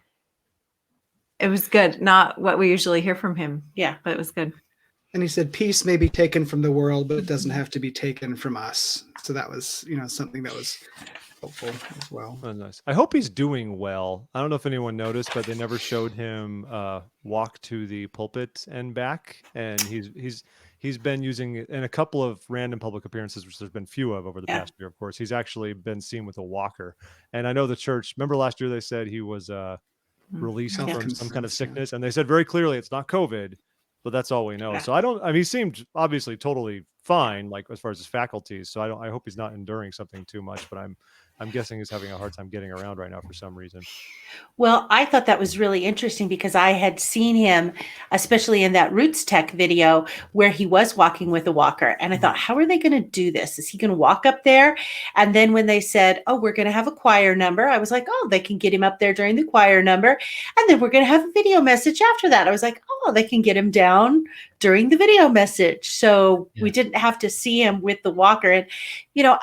it was good. Not what we usually hear from him. Yeah. But it was good. And he said, peace may be taken from the world, but it doesn't have to be taken from us. So that was, something that was helpful as well. Oh, nice. I hope he's doing well. I don't know if anyone noticed, but they never showed him walk to the pulpit and back. And he's been using it in a couple of random public appearances, which there's been few of over the past year. Of course, he's actually been seen with a walker. And I know the church. Remember last year they said he was released Health from some kind of concerns, yeah. sickness, and they said very clearly it's not COVID. But that's all we know. So I mean, he seemed obviously totally fine, like as far as his faculties. So I hope he's not enduring something too much. But I'm guessing he's having a hard time getting around right now for some reason. Well, I thought that was really interesting because I had seen him, especially in that Roots Tech video where he was walking with a walker. And I thought, how are they going to do this? Is he going to walk up there? And then when they said, oh, we're going to have a choir number, I was like, oh, they can get him up there during the choir number. And then we're going to have a video message after that. I was like, oh, they can get him down during the video message. So we didn't have to see him with the walker. And,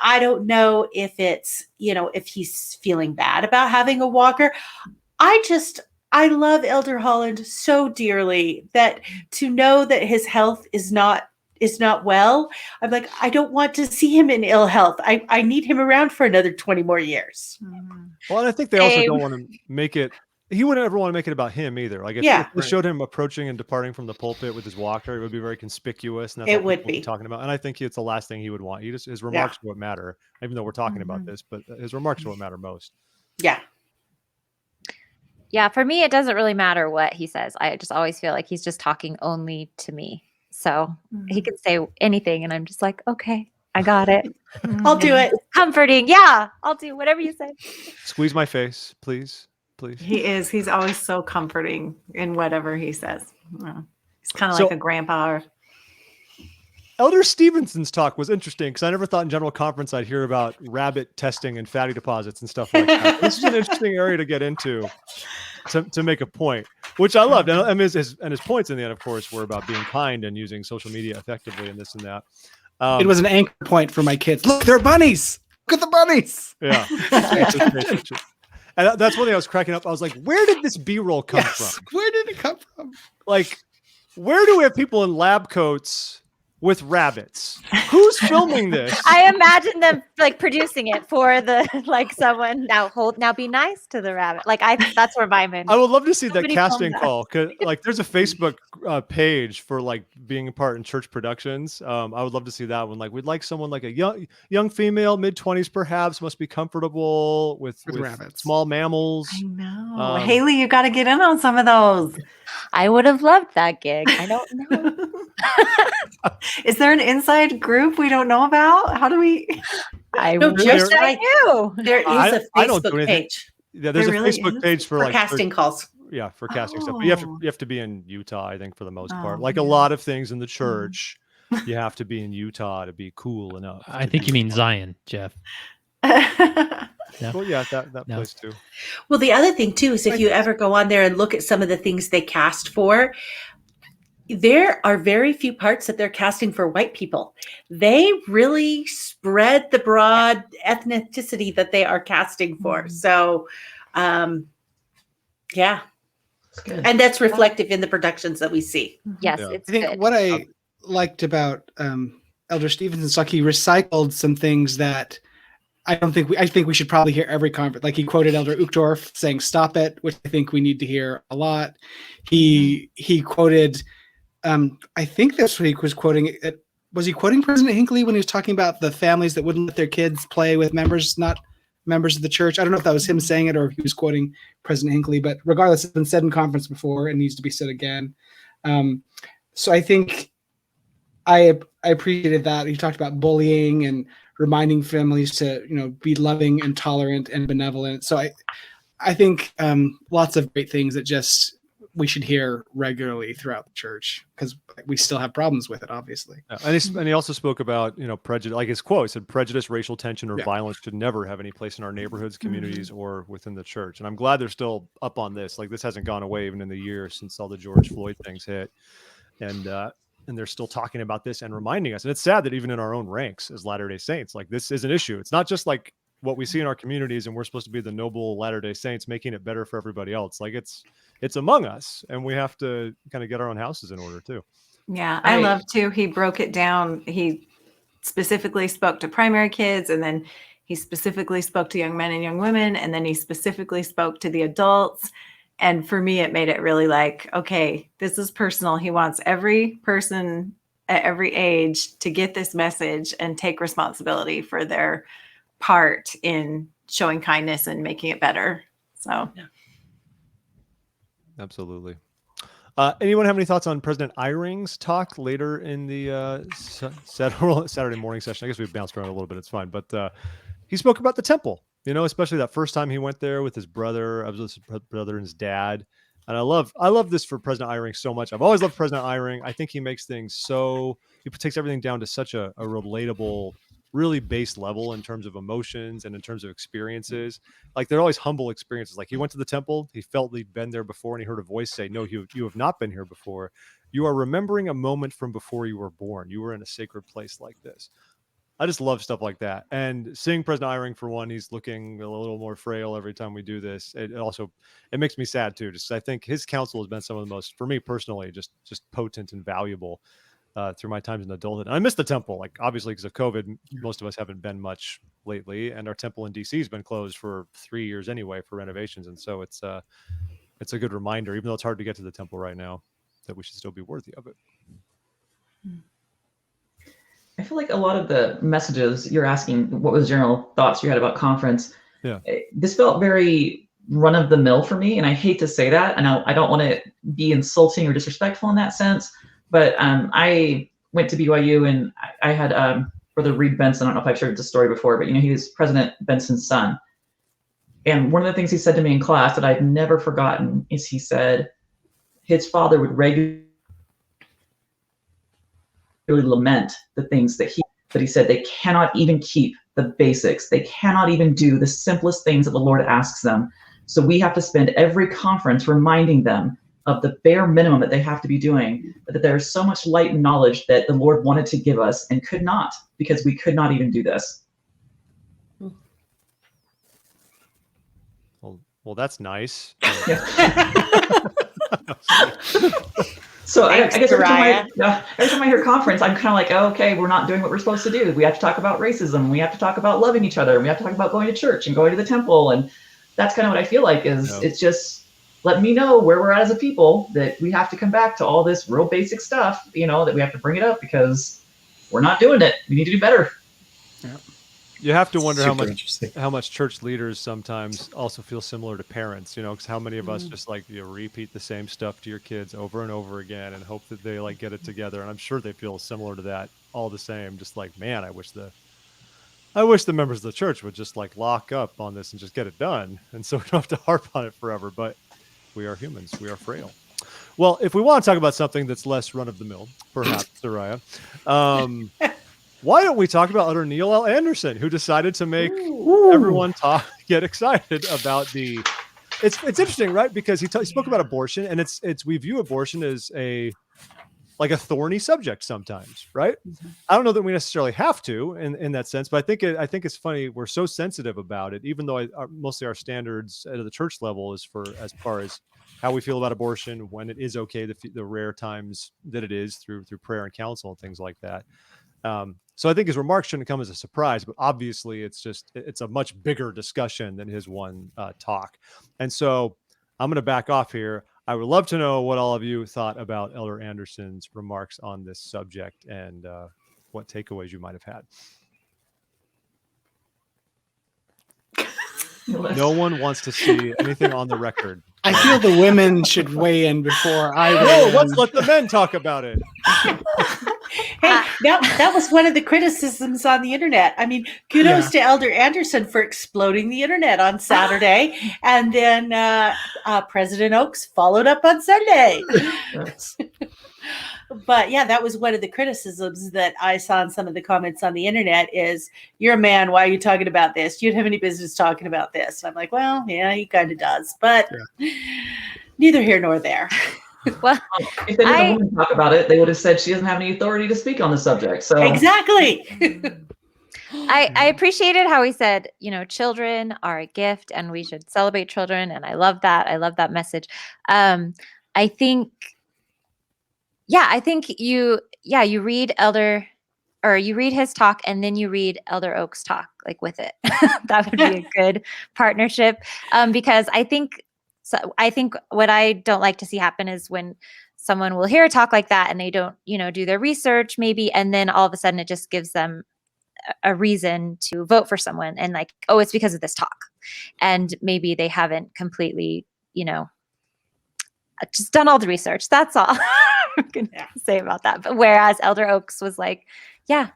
I don't know if it's, if he's feeling bad about having a walker. I love Elder Holland so dearly that to know that his health is not well, I'm like, I don't want to see him in ill health. I need him around for another 20 more years. Well, and I think they also don't want to make it. He wouldn't ever want to make it about him either. Like if they showed him approaching and departing from the pulpit with his walker, it would be very conspicuous. And that's what people would be talking about. And I think it's the last thing he would want. His remarks are what matter, even though we're talking about this, but his remarks are what matter most. Yeah. Yeah, for me, it doesn't really matter what he says. I just always feel like he's just talking only to me. So he can say anything, and I'm just like, okay, I got it. I'll do it. It's comforting. Yeah, I'll do whatever you say. Squeeze my face, please. He is. He's always so comforting in whatever he says. He's kind of like a grandpa. Elder Stevenson's talk was interesting because I never thought in general conference I'd hear about rabbit testing and fatty deposits and stuff like that. This is an interesting area to get into to make a point, which I loved. And his points in the end, of course, were about being kind and using social media effectively and this and that. It was an anchor point for my kids. Look, they're bunnies. Look at the bunnies. Yeah. And that's one thing I was cracking up. I was like, where did this B-roll come from? Where did it come from? Like, where do we have people in lab coats with rabbits? Who's filming this? I imagine them like producing it for someone now be nice to the rabbit. That's where my mind. I would love to see that Somebody casting filmed that. call. Cause there's a Facebook page for being a part in church productions. I would love to see that one. We'd like someone like a young female, mid-20s perhaps, must be comfortable with rabbits, small mammals. I know. Hailey, you got to get in on some of those. I would have loved that gig. I don't know. Is there an inside group we don't know about? How do we? I No, wish just I knew. There is I a don't do Facebook anything. page Yeah, there's a There really Facebook is? page for for casting calls. Yeah, for casting stuff. But you have to be in Utah, I think, for the most part. A yeah. lot of things in the church, you have to be in Utah to be cool enough. I think you mean Zion, Geoff. Well, yeah, that place too. Well, the other thing too is if you ever go on there and look at some of the things they cast for, there are very few parts that they're casting for white people. They really spread the broad ethnicity that they are casting for. So, yeah. That's good. And that's reflective in the productions that we see. Yes, Yeah. it's I think good. what I liked about Elder Stevenson's talk, he recycled some things that I think we should probably hear every conference. Like he quoted Elder Uchtdorf saying "Stop it," which I think we need to hear a lot. He quoted, I think that's what he was quoting. Was he quoting President Hinckley when he was talking about the families that wouldn't let their kids play with not members of the church? I don't know if that was him saying it or if he was quoting President Hinckley, but regardless, it's been said in conference before and needs to be said again. So I think I appreciated that. He talked about bullying and reminding families to, be loving and tolerant and benevolent. So I think lots of great things that just we should hear regularly throughout the church because we still have problems with it, obviously. Yeah. And he also spoke about, prejudice, like his quote, he said, prejudice, racial tension, or violence should never have any place in our neighborhoods, communities, or within the church. And I'm glad they're still up on this. Like this hasn't gone away even in the years since all the George Floyd things hit. And they're still talking about this and reminding us. And it's sad that even in our own ranks as Latter-day Saints, like this is an issue. It's not just like what we see in our communities, and we're supposed to be the noble Latter-day Saints, making it better for everybody else. Like it's among us, and we have to kind of get our own houses in order too. Yeah, I love too. He broke it down. He specifically spoke to primary kids, and then he specifically spoke to young men and young women, and then he specifically spoke to the adults. And for me, it made it really like, okay, this is personal. He wants every person at every age to get this message and take responsibility for their part in showing kindness and making it better. So, Absolutely. Anyone have any thoughts on President Eyring's talk later in the Saturday morning session? I guess we've bounced around a little bit. It's fine. But he spoke about the temple, especially that first time he went there with his brother. I was with his brother and his dad. And I love this for President Eyring so much. I've always loved President Eyring. I think he makes things he takes everything down to such a relatable, really base level in terms of emotions and in terms of experiences. Like they're always humble experiences. Like he went to the temple, he felt he'd been there before, and he heard a voice say, "No, you have not been here before. You are remembering a moment from before you were born. You were in a sacred place like this." I just love stuff like that. And seeing President Eyring, for one, he's looking a little more frail every time we do this. It makes me sad too. Just I think his counsel has been some of the most, for me personally, just potent and valuable through my times in adulthood. And I miss the temple, like obviously because of COVID, most of us haven't been much lately, and our temple in DC has been closed for 3 years anyway for renovations. And so it's a good reminder, even though it's hard to get to the temple right now, that we should still be worthy of it. I feel like a lot of the messages you're asking, what was general thoughts you had about conference? Yeah. This felt very run of the mill for me. And I hate to say that. And I don't want to be insulting or disrespectful in that sense. But I went to BYU, and I had Brother Reed Benson. I don't know if I've shared this story before, but he was President Benson's son. And one of the things he said to me in class that I've never forgotten is he said his father would regularly lament the things that he said they cannot even keep the basics. They cannot even do the simplest things that the Lord asks them. So we have to spend every conference reminding them of the bare minimum that they have to be doing, but that there's so much light and knowledge that the Lord wanted to give us and could not, because we could not even do this. Well, that's nice. So I guess every time I hear conference, I'm kind of like, oh, okay, we're not doing what we're supposed to do. We have to talk about racism. We have to talk about loving each other. We have to talk about going to church and going to the temple. And that's kind of what I feel like it's just let me know where we're at as a people, that we have to come back to all this real basic stuff, that we have to bring it up because we're not doing it. We need to do better. Yeah. You have to wonder how much church leaders sometimes also feel similar to parents, because how many of us just repeat the same stuff to your kids over and over again and hope that they get it together. And I'm sure they feel similar to that all the same. Just like, man, I wish the members of the church would just lock up on this and just get it done. And so we don't have to harp on it forever, but we are humans. We are frail. Well, if we want to talk about something that's less run of the mill, perhaps, Sariah, why don't we talk about Elder Neil L. Anderson, who decided to make everyone get excited about it's interesting, right? Because he spoke about abortion, and we view abortion as a thorny subject sometimes, right? I don't know that we necessarily have to in that sense, but I think it's funny. We're so sensitive about it, even though mostly our standards at the church level is as far as how we feel about abortion, when it is okay, the rare times that it is through prayer and counsel and things like that. So I think his remarks shouldn't come as a surprise, but obviously it's a much bigger discussion than his one talk. And so I'm going to back off here. I would love to know what all of you thought about Elder Anderson's remarks on this subject and what takeaways you might have had. No one wants to see anything on the record. I feel the women should weigh in before I weigh No, in. let's let the men talk about it. Hey, that was one of the criticisms on the internet. I mean, kudos to Elder Anderson for exploding the internet on Saturday, and then President Oaks followed up on Sunday. But yeah, that was one of the criticisms that I saw in some of the comments on the internet is, you're a man, why are you talking about this? You don't have any business talking about this. And I'm like, well, yeah, he kind of does, but neither here nor there. Well, if they didn't talk about it, they would have said she doesn't have any authority to speak on the subject. So exactly. I appreciated how he said, children are a gift and we should celebrate children. And I love that. I love that message. I think you read you read his talk and then you read Elder Oak's talk, like with it. That would be a good partnership. Because I think what I don't like to see happen is when someone will hear a talk like that and they don't, do their research maybe, and then all of a sudden it just gives them a reason to vote for someone and like, oh, it's because of this talk. And maybe they haven't completely, just done all the research. That's all I'm going to say about that. But whereas Elder Oaks was like, yeah,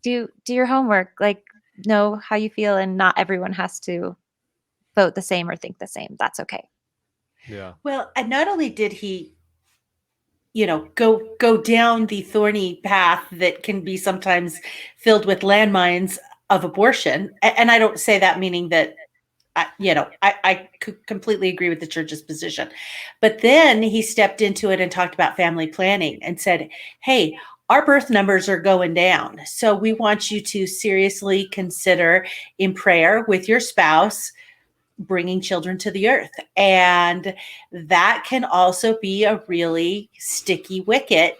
do your homework, like know how you feel, and not everyone has to vote the same or think the same. That's okay. Yeah. Well, and not only did he, go down the thorny path that can be sometimes filled with landmines of abortion. And I don't say that meaning that, I could completely agree with the church's position. But then he stepped into it and talked about family planning and said, hey, our birth numbers are going down. So we want you to seriously consider in prayer with your spouse bringing children to the earth. And that can also be a really sticky wicket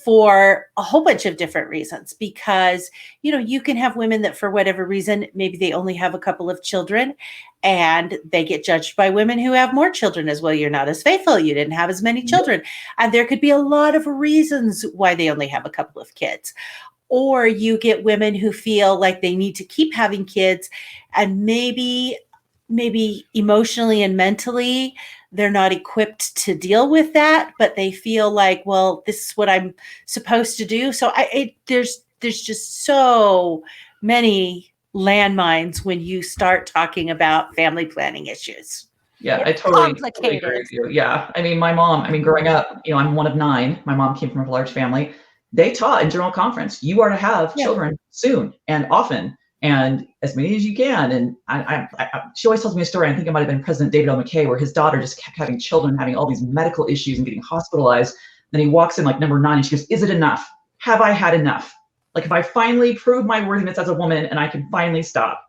for a whole bunch of different reasons, because, you can have women that for whatever reason, maybe they only have a couple of children and they get judged by women who have more children as well. You're not as faithful. You didn't have as many children. And there could be a lot of reasons why they only have a couple of kids. Or you get women who feel like they need to keep having kids, and maybe emotionally and mentally, they're not equipped to deal with that, but they feel like, well, this is what I'm supposed to do. So there's just so many landmines when you start talking about family planning issues. Yeah, I totally agree with you. Yeah. I mean, my mom, growing up, I'm one of 9. My mom came from a large family. They taught in General Conference, you are to have children soon and often, and as many as you can. And she always tells me a story. I think it might have been President David L. McKay, where his daughter just kept having children, having all these medical issues and getting hospitalized. Then he walks in like number 9 and she goes, is it enough? Have I had enough? Like, if I finally prove my worthiness as a woman and I can finally stop.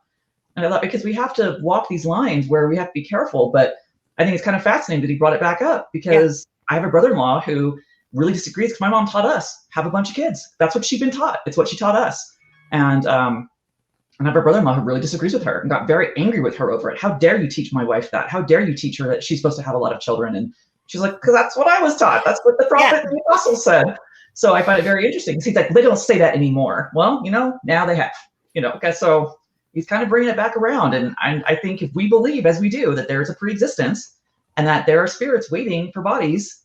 And I thought, because we have to walk these lines where we have to be careful. But I think it's kind of fascinating that he brought it back up, because I have a brother-in-law who really disagrees, because my mom taught us, have a bunch of kids. That's what she'd been taught. It's what she taught us. And I have a brother-in-law who really disagrees with her and got very angry with her over it. How dare you teach my wife that? How dare you teach her that she's supposed to have a lot of children? And she's like, because that's what I was taught. That's what the prophet and the apostle said. So I find it very interesting. He's like, they don't say that anymore. Well, now they have, okay. So he's kind of bringing it back around. And I think if we believe, as we do, that there's a pre-existence and that there are spirits waiting for bodies,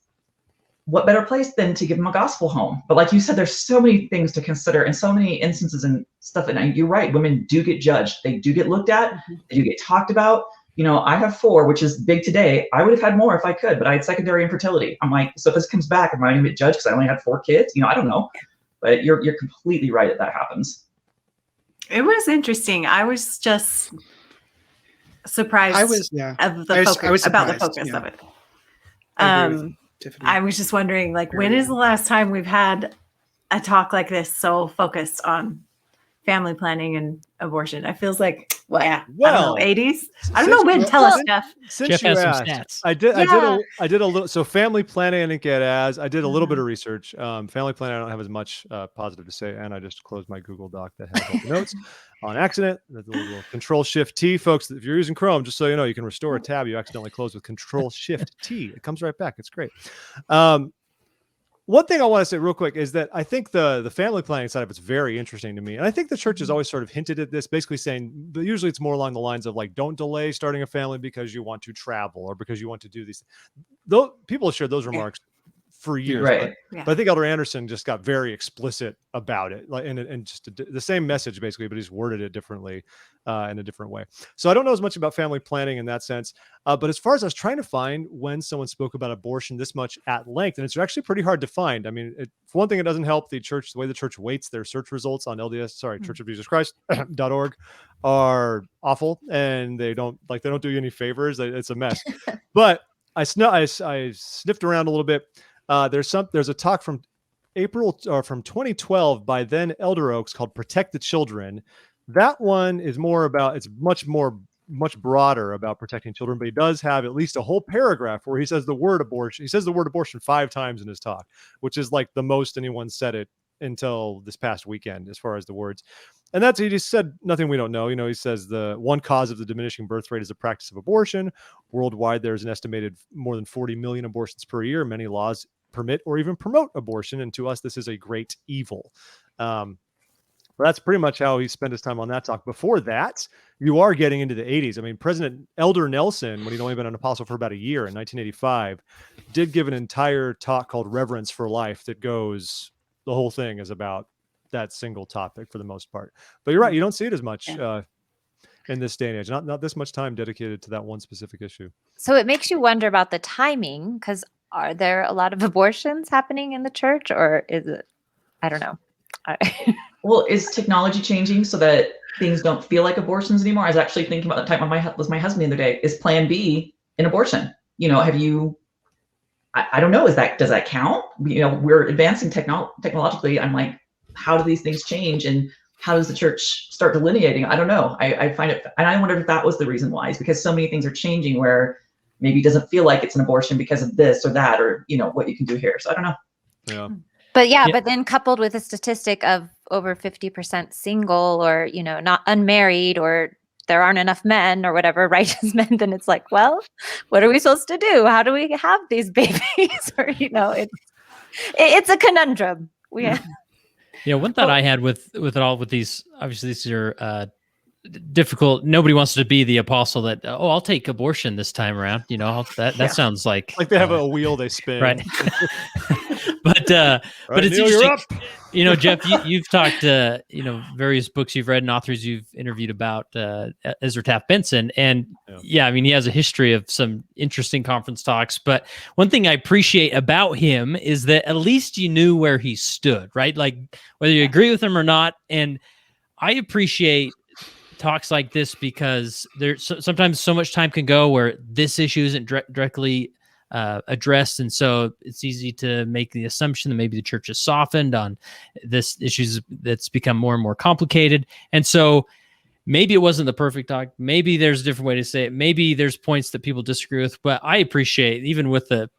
what better place than to give them a gospel home? But like you said, there's so many things to consider and so many instances and stuff. And you're right, women do get judged. They do get looked at. They do get talked about. I have 4, which is big today. I would have had more if I could, but I had secondary infertility. I'm like, so if this comes back, am I going to get judged because I only had 4 kids? I don't know. But you're completely right that happens. It was interesting. I was just surprised. I was about the focus of it. Tiffany. I was just wondering, like, when is the last time we've had a talk like this so focused on family planning and abortion? It feels like, I don't know, 80s. I don't know when. Tell us, Geoff. Since Geoff you has some asked, stats. I did a little. So family planning, I didn't get as. I did a little bit of research. Family planning, I don't have as much positive to say, and I just closed my Google Doc that has all the notes on accident. That's a little Control-Shift-T, folks. If you're using Chrome, just so you know, you can restore a tab you accidentally closed with Control-Shift-T. It comes right back. It's great. One thing I want to say real quick is that I think the family planning side of it's very interesting to me. And I think the church has always sort of hinted at this, basically saying, but usually it's more along the lines of like, don't delay starting a family because you want to travel or because you want to do these. Though people have shared those remarks for years. Right. But I think Elder Anderson just got very explicit about it, like, and just the same message basically, but he's worded it differently in a different way. So I don't know as much about family planning in that sense. But as far as I was trying to find when someone spoke about abortion this much at length, and it's actually pretty hard to find. I mean, for one thing, it doesn't help the way the church weights their search results on Church of Jesus Christ.org are awful, and they don't do you any favors. It's a mess. But I sniffed around a little bit. There's a talk from from 2012 by then Elder Oaks called Protect the Children. That one is it's much broader about protecting children, but he does have at least a whole paragraph where he says the word abortion. He says the word abortion 5 times in his talk, which is like the most anyone said it until this past weekend, as far as the words. And he just said nothing we don't know. He says the one cause of the diminishing birth rate is the practice of abortion. Worldwide, there's an estimated more than 40 million abortions per year. Many laws permit or even promote abortion. And to us, this is a great evil. But that's pretty much how he spent his time on that talk. Before that, you are getting into the 80s. I mean, President Elder Nelson, when he'd only been an apostle for about a year in 1985, did give an entire talk called Reverence for Life that goes, the whole thing is about that single topic for the most part. But you're right, you don't see it as much in this day and age. Not this much time dedicated to that one specific issue. So it makes you wonder about the timing, because are there a lot of abortions happening in the church, or is it, I don't know. Well, is technology changing so that things don't feel like abortions anymore? I was actually thinking about the time my husband the other day. Is Plan B an abortion? Have you? I don't know. Does that count? We're advancing technologically. I'm like, how do these things change, and how does the church start delineating? I don't know. I find it, and I wonder if that was the reason why. Is because so many things are changing where maybe it doesn't feel like it's an abortion because of this or that, or what you can do here. So I don't know. Yeah. But then coupled with a statistic of over 50% single, or, not unmarried, or there aren't enough men or whatever, righteous men, then it's like, well, what are we supposed to do? How do we have these babies? Or, it's a conundrum. One thought I had with these, obviously these are difficult. Nobody wants to be the apostle that, I'll take abortion this time around. That sounds like they have a wheel they spin. Right. But it's interesting. Geoff, you've talked, various books you've read and authors you've interviewed about Ezra Taft Benson. And he has a history of some interesting conference talks. But one thing I appreciate about him is that at least you knew where he stood, right? Like whether you agree with him or not. And I appreciate talks like this because there's sometimes so much time can go where this issue isn't directly addressed, and so it's easy to make the assumption that maybe the church has softened on this issues that's become more and more complicated. And so maybe it wasn't the perfect talk. Maybe there's a different way to say it. Maybe there's points that people disagree with. But I appreciate, even with the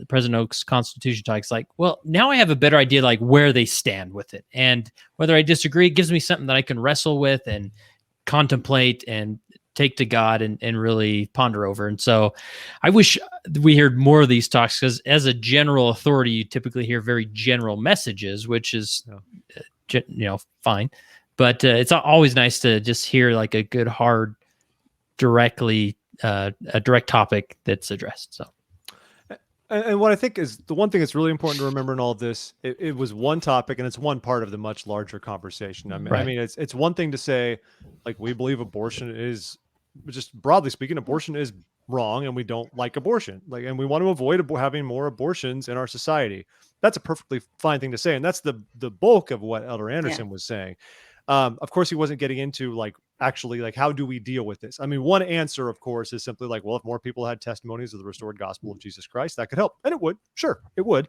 President Oaks Constitution talk, it's like, well, now I have a better idea like where they stand with it, and whether I disagree, it gives me something that I can wrestle with and contemplate and take to God and really ponder over. And so I wish we heard more of these talks, because as a general authority, you typically hear very general messages, which is, fine. But it's always nice to just hear like a good, hard, a direct topic that's addressed. So. And what I think is the one thing that's really important to remember in all of this, it was one topic and it's one part of the much larger conversation. I mean, it's one thing to say, like, we believe abortion is, just broadly speaking, abortion is wrong and we don't like abortion. And we want to avoid having more abortions in our society. That's a perfectly fine thing to say. And that's the bulk of what Elder Anderson was saying. Of course, he wasn't getting into actually how do we deal with this? I mean, one answer, of course, is simply well, if more people had testimonies of the restored gospel of Jesus Christ, that could help. And it would. Sure, it would.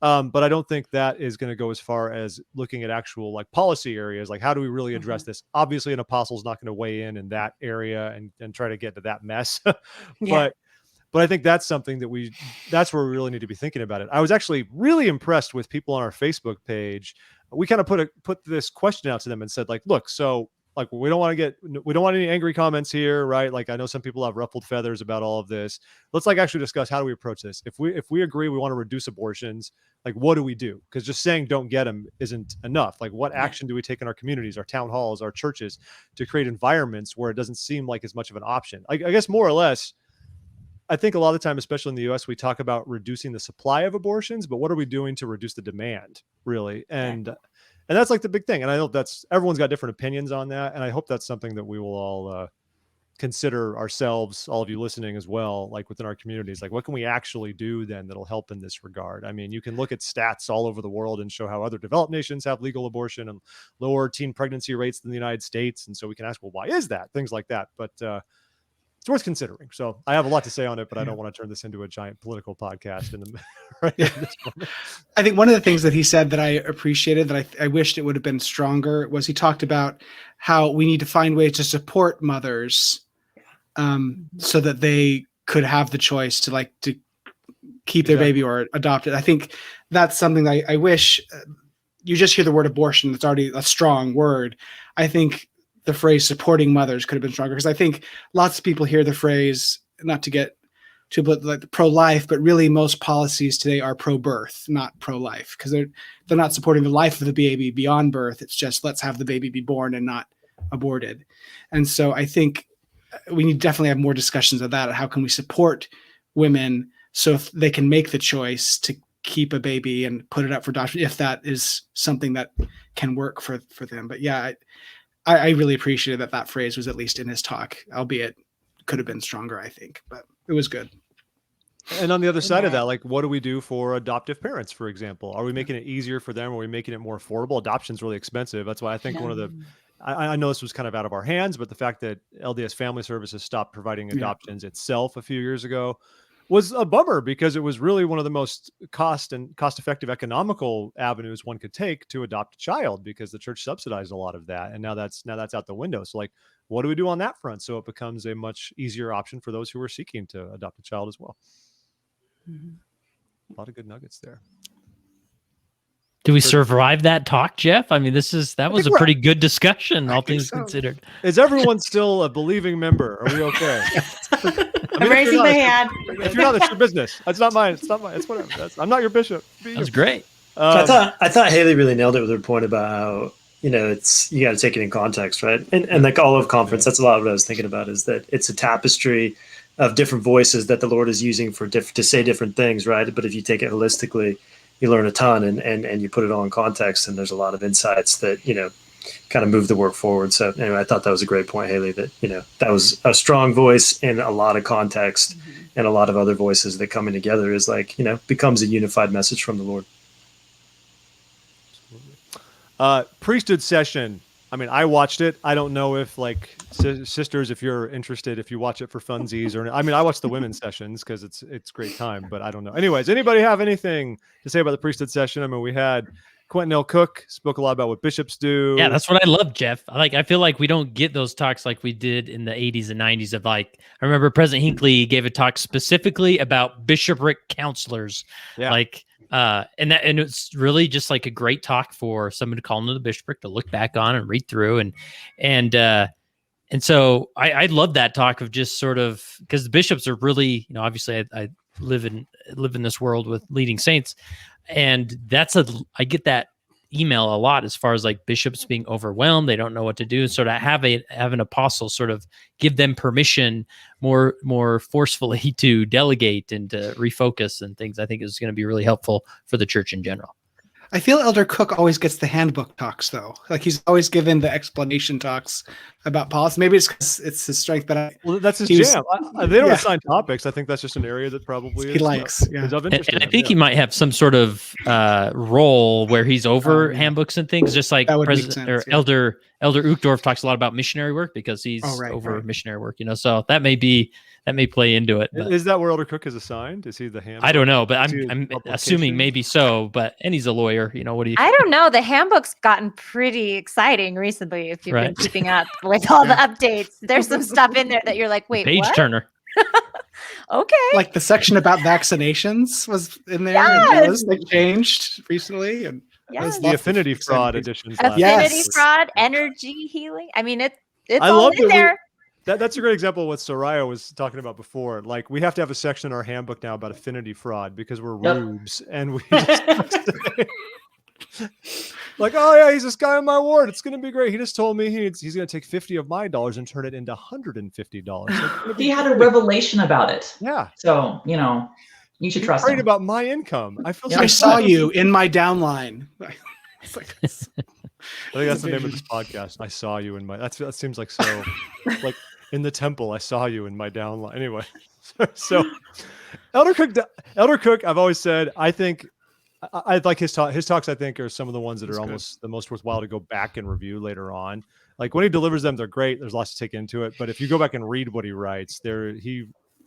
But I don't think that is going to go as far as looking at actual policy areas. How do we really address this? Obviously, an apostle is not going to weigh in that area and try to get to that mess. But I think that's something that's where we really need to be thinking about it. I was actually really impressed with people on our Facebook page. We kind of put this question out to them and said, look, so we don't want any angry comments here, right? I know some people have ruffled feathers about all of this. Let's actually discuss, how do we approach this? If we agree we want to reduce abortions, what do we do? Because just saying don't get them isn't enough. What action do we take in our communities, our town halls, our churches, to create environments where it doesn't seem like as much of an option? I guess more or less, I think a lot of the time, especially in the US, we talk about reducing the supply of abortions, but what are we doing to reduce the demand, really? And that's the big thing. And I hope everyone's got different opinions on that. And I hope that's something that we will all consider ourselves, all of you listening as well, within our communities. What can we actually do then that'll help in this regard? I mean, you can look at stats all over the world and show how other developed nations have legal abortion and lower teen pregnancy rates than the United States. And so we can ask, well, why is that? Things like that. But it's worth considering. So I have a lot to say on it, but I don't want to turn this into a giant political podcast in the right at this moment. I think one of the things that he said that I appreciated, that I wished it would have been stronger, was he talked about how we need to find ways to support mothers so that they could have the choice to keep their baby or adopt it. I think that's something I wish. You just hear the word abortion, it's already a strong word. I think the phrase supporting mothers could have been stronger, because I think lots of people hear the phrase, not to get too like pro-life, but really most policies today are pro-birth, not pro-life, because they're not supporting the life of the baby beyond birth. It's just, let's have the baby be born and not aborted. And so I think we need to definitely have more discussions of that. How can we support women so if they can make the choice to keep a baby and put it up for adoption, if that is something that can work for them. But yeah, I really appreciated that phrase was at least in his talk, albeit could have been stronger, I think, but it was good. And on the other side of that, like, what do we do for adoptive parents, for example? Are we making it easier for them? Are we making it more affordable? Adoption's really expensive. That's why I think one of the, I know this was kind of out of our hands, but the fact that LDS Family Services stopped providing adoptions itself a few years ago was a bummer, because it was really one of the most cost-effective economical avenues one could take to adopt a child, because the church subsidized a lot of that. And now that's out the window. So like, what do we do on that front? So it becomes a much easier option for those who are seeking to adopt a child as well. A lot of good nuggets there. Do we survive that talk, Geoff? I mean, that was a pretty good discussion, all things considered. Is everyone still a believing member? Are we okay? I'm raising my hand. If you're not, it's your business. It's not mine. It's not mine. It's whatever. I'm not your bishop. That's great. So I thought Hailey really nailed it with her point about how, you know, you got to take it in context, right? And like all of conference, that's a lot of what I was thinking about, is that it's a tapestry of different voices that the Lord is using to say different things, right? But if you take it holistically, you learn a ton and you put it all in context, and there's a lot of insights that, you know, kind of move the work forward. So anyway, I thought that was a great point, Hailey, that, you know, that was a strong voice in a lot of context, and a lot of other voices that coming together is like, you know, becomes a unified message from the Lord. Priesthood session. I mean, I watched it. I don't know if like sisters, if you're interested, if you watch it for funsies or, I mean, I watch the women's sessions because it's great time, but I don't know. Anyways, anybody have anything to say about the priesthood session? I mean, we had Quentin L. Cook spoke a lot about what bishops do. Yeah, that's what I love, Geoff. I feel like we don't get those talks like we did in the 80s and 90s of like, I remember President Hinckley gave a talk specifically about bishopric counselors. Yeah. And it's really just like a great talk for someone to call into the bishopric to look back on and read through. And so I love that talk of just sort of, because the bishops are really, you know, obviously I live in this world with leading saints. And I get that email a lot as far as like bishops being overwhelmed. They don't know what to do. And sort of have an apostle sort of give them permission more forcefully to delegate and to refocus and things. I think is going to be really helpful for the church in general. I feel Elder Cook always gets the handbook talks, though. Like he's always given the explanation talks about policy. Maybe it's because it's his strength, but that's his jam. They don't assign topics. I think that's just an area that probably he likes. Is of interest. And I think he might have some sort of role where he's over handbooks and things, just like President or Elder Uchtdorf talks a lot about missionary work because he's over missionary work. You know, so that may play into it. Is that where Elder Cook is assigned? Is he the handbook? I don't know, but I'm assuming maybe so. But he's a lawyer. You know, what do you? I don't know. The handbook's gotten pretty exciting recently. If you've been keeping up with all the updates, there's some stuff in there that you're like, wait, page turner. Okay. Like the section about vaccinations was in there. Yes. They changed recently, and the affinity fraud editions. Affinity fraud, energy healing. I mean, it's all in there. That's a great example of what Sariah was talking about before. Like, we have to have a section in our handbook now about affinity fraud because we're rubes, and we just like, oh yeah, he's this guy in my ward. It's going to be great. He just told me he's going to take $50 of my dollars and turn it into $150. He had a revelation about it. Yeah. So, you know, you should trust him. About my income. I saw you in my downline. It's like, I think that's the name of this podcast. I saw you in my. That seems like so, like in the temple. I saw you in my downline. Anyway, so Elder Cook. I've always said I think I like his talk. His talks, I think, are some of the ones that That's are good. almost the most worthwhile to go back and review later on. Like when he delivers them, they're great. There's lots to take into it. But if you go back and read what he writes,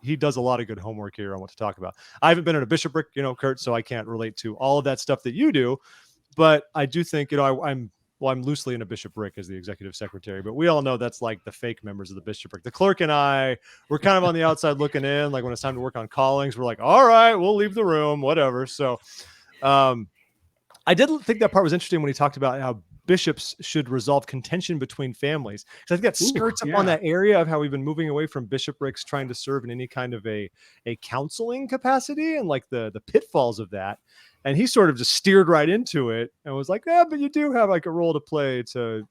he does a lot of good homework here on what to talk about. I haven't been in a bishopric, Kurt, so I can't relate to all of that stuff that you do. But I do think, I'm loosely in a bishopric as the executive secretary, but we all know that's like the fake members of the bishopric. The clerk and I, we're kind of on the outside looking in. Like when it's time to work on callings, we're like, all right, we'll leave the room, whatever. So I did think that part was interesting when he talked about how bishops should resolve contention between families. Because I think that skirts up on that area of how we've been moving away from bishoprics trying to serve in any kind of a counseling capacity and like the pitfalls of that. And he sort of just steered right into it and was like, yeah, but you do have like a role to play to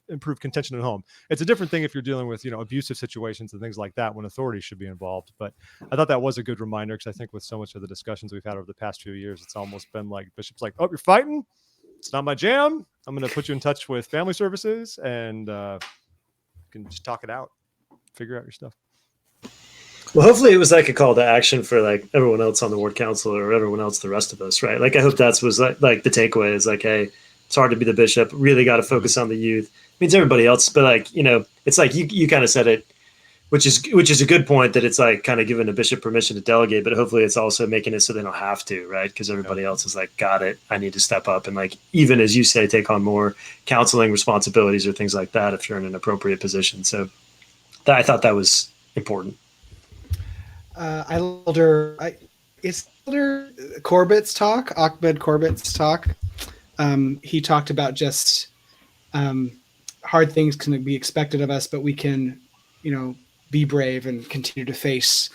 improve contention at home. It's a different thing if you're dealing with, abusive situations and things like that when authorities should be involved. But I thought that was a good reminder because I think with so much of the discussions we've had over the past few years, it's almost been like bishops like, oh, you're fighting? It's not my jam. I'm going to put you in touch with family services and you can just talk it out, figure out your stuff. Well, hopefully it was like a call to action for like everyone else on the ward council or everyone else, the rest of us, right? Like I hope was like the takeaway is like, hey, it's hard to be the bishop. Really got to focus on the youth. It means everybody else, but like it's like you kind of said it, which is a good point that it's like kind of giving a bishop permission to delegate, but hopefully it's also making it so they don't have to, right? Because everybody else is like, got it. I need to step up and like even as you say, take on more counseling responsibilities or things like that if you're in an appropriate position. So I thought that was important. It's Elder Corbett's talk, Ahmed Corbett's talk. He talked about just hard things can be expected of us, but we can, be brave and continue to face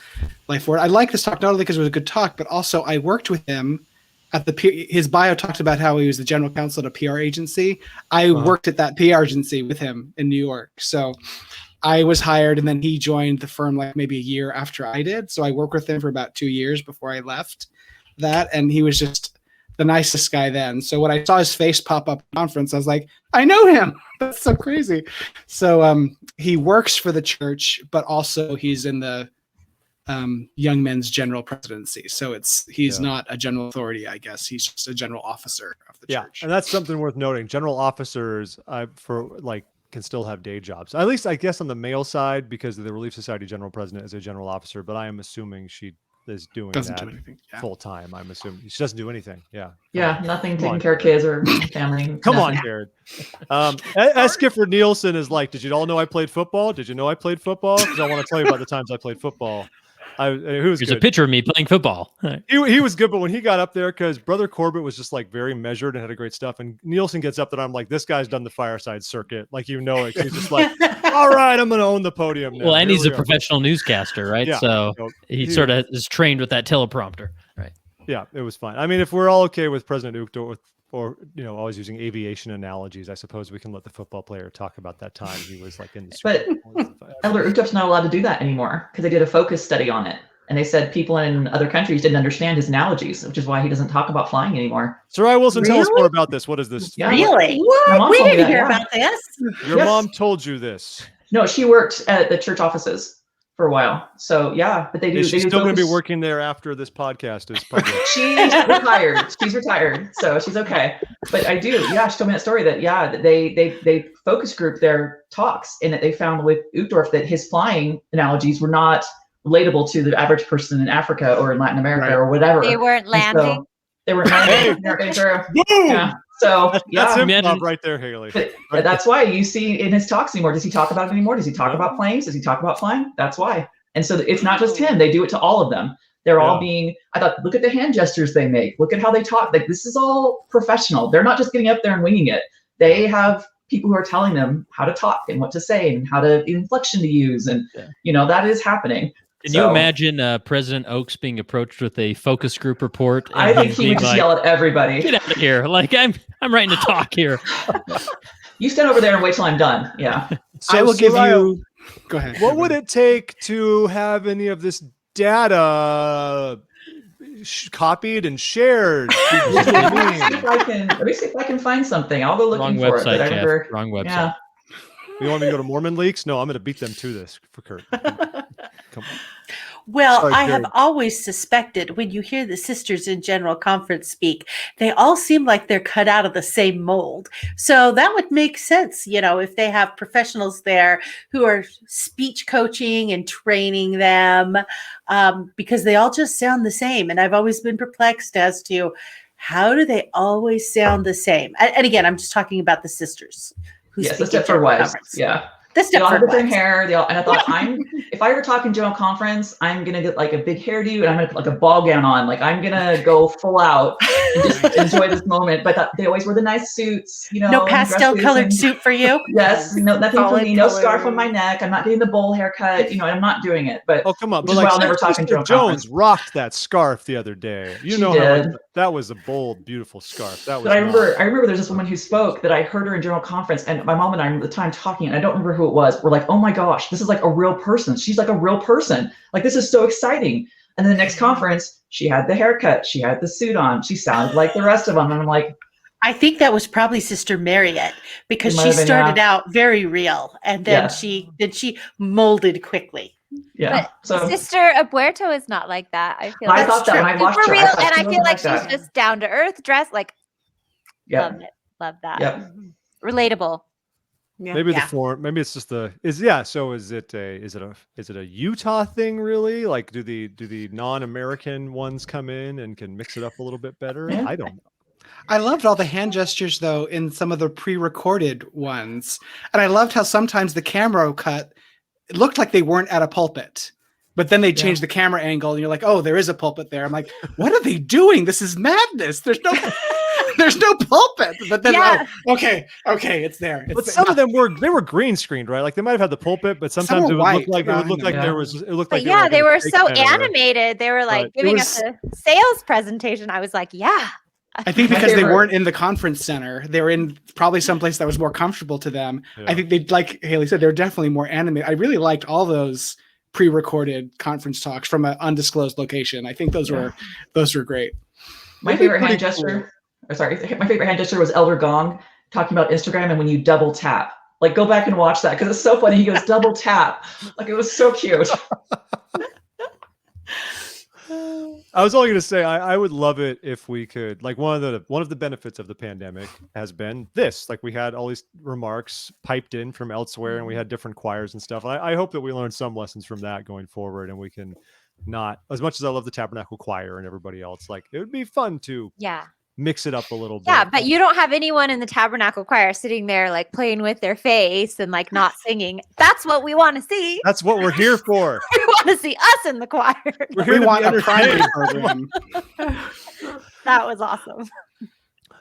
life forward. I like this talk not only because it was a good talk, but also I worked with him at his bio talked about how he was the general counsel at a PR agency. I worked at that PR agency with him in New York. So I was hired and then he joined the firm like maybe a year after I did. So I worked with him for about 2 years before I left that. And he was just the nicest guy then. So when I saw his face pop up at the conference, I was like, I know him. That's so crazy. So he works for the church, but also he's in the young men's general presidency. So he's not a general authority, I guess. He's just a general officer of the church. And that's something worth noting. General officers can still have day jobs, at least I guess on the male side, because the Relief Society general president is a general officer, but I am assuming she is doing full time. I'm assuming she doesn't do anything. Nothing, taking care of kids or family. Come on, Jared. S. Gifford Nielsen is like, did you all know I played football? Did you know I played football? Because I want to tell you about the times I played football. Here's a picture of me playing football. He was good, but when he got up there, because Brother Corbett was just like very measured and had a great stuff, and Nielsen gets up there, I'm like, this guy's done the fireside circuit, like it. He's just like, all right, I'm going to own the podium now. Well, and he's a professional newscaster, right? Yeah. So he sort of is trained with that teleprompter, right? Yeah, it was fine. I mean, if we're all okay with President Uchtdorf, or always using aviation analogies, I suppose we can let the football player talk about that time he was like in the But Elder Uchtdorf's not allowed to do that anymore because they did a focus study on it, and they said people in other countries didn't understand his analogies, which is why he doesn't talk about flying anymore. Sariah Wilson, tell us more about this. What is this? Yeah. Really? What? We didn't hear about this. Your mom told you this. No, she worked at the church offices for a while. So but they do. She's still going to be working there after this podcast is published. She's retired. She's retired, so she's okay. But I do. Yeah, she told me that story that they focus group their talks, and that they found with Uchtdorf that his flying analogies were not relatable to the average person in Africa or in Latin America or whatever. They weren't landing. They weren't landing. Yeah. So that's improv right there, Hailey. But that's why you see in his talks anymore. Does he talk about it anymore? Does he talk about planes? Does he talk about flying? That's why. And so it's not just him. They do it to all of them. They're all I thought, look at the hand gestures they make. Look at how they talk. Like, this is all professional. They're not just getting up there and winging it. They have people who are telling them how to talk and what to say and how to inflection to use. And, that is happening. Can you imagine President Oaks being approached with a focus group report? I think he would just yell at everybody. Get out of here. Like, I'm writing a talk here. You stand over there and wait till I'm done. Yeah. So I will give you... Go ahead. What would it take to have any of this data copied and shared? Let me see if I can find something. I'll go looking for website, it. Wrong website. Yeah. You want me to go to Mormon Leaks? No, I'm going to beat them to this for Kurt. Come on. Well, Sorry, I have Jared. always suspected when you hear the sisters in General Conference speak, they all seem like they're cut out of the same mold. So that would make sense, if they have professionals there who are speech coaching and training them, because they all just sound the same. And I've always been perplexed as to how do they always sound the same? And again, I'm just talking about the sisters who Yes, the speak at Stepford General wives. Conference. Yeah. The They all have the Stepford same wives. hair. And I thought, if I ever talk in General Conference, I'm gonna get like a big hairdo and I'm gonna put like a ball gown on. Like I'm gonna go full out and just enjoy this moment. But they always wear the nice suits, No and pastel dresses colored and- suit for you? Yes, no, nothing for Solid me. No scarf on colors. my neck. I'm not getting the bowl haircut. I'm not doing it. But Oh, come on. which But is like, why I'll never talk in Sister General Jones Conference. rocked that scarf the other day. You She know how much did. that was a bold, beautiful scarf. That was. But I not- remember there's this woman who spoke that I heard her in General Conference, and my mom and I at the time talking, and I don't remember who it was. We're like, oh my gosh, this is like a real person. She's like a real person. Like this is so exciting. And then the next conference, she had the haircut, she had the suit on, she sounded like the rest of them, and I'm like, I think that was probably Sister Marriott because It might she have been, started yeah. out very real and then Yeah. she molded quickly. yeah. So Sister Abuerto is not like that. I feel I like thought that when I super watched her, real, I thought and she I feel wasn't like like she's that. just down to earth, dressed like Yep. love it, love that. Yep. Relatable. Yeah. Maybe the Yeah. form. Maybe it's just So is it a Utah thing really? Like, do the non-American ones come in and can mix it up a little bit better? Yeah. I don't know. I loved all the hand gestures though in some of the pre-recorded ones, and I loved how sometimes the camera cut it looked like they weren't at a pulpit, but then they changed the camera angle, and you're like, oh, there is a pulpit there. I'm like, what are they doing? This is madness. There's no pulpit. But then, Yeah. okay, it's there. It's But there. some of them were green screened, right? Like they might have had the pulpit, but sometimes were it would white look like behind them. there Yeah. was. It looked But like yeah, they in a were fake so center. animated. They were like But it giving was- us a sales presentation. I was like, yeah. I think My because they favorite- weren't in the conference center, they were in probably someplace that was more comfortable to them. Yeah. I think they, like Hailey said, they're definitely more animated. I really liked all those pre-recorded conference talks from an undisclosed location. I think those were great. My It'd be favorite hand pretty gesture, my favorite hand gesture was Elder Gong talking about Instagram and when you double tap. Like go back and watch that because it's so funny. He goes double tap. Like it was so cute. I was only going to say I would love it if we could, like, one of the benefits of the pandemic has been this, like we had all these remarks piped in from elsewhere and we had different choirs and stuff. I hope that we learn some lessons from that going forward, and we can not, as much as I love the Tabernacle Choir and everybody else, like it would be fun to Yeah. mix it up a little bit. Yeah, but you don't have anyone in the Tabernacle Choir sitting there like playing with their face and like not singing. That's what we want to see. That's what we're here for. We want to see us in the choir. We're here We to want be a primary entertained. program. That was awesome.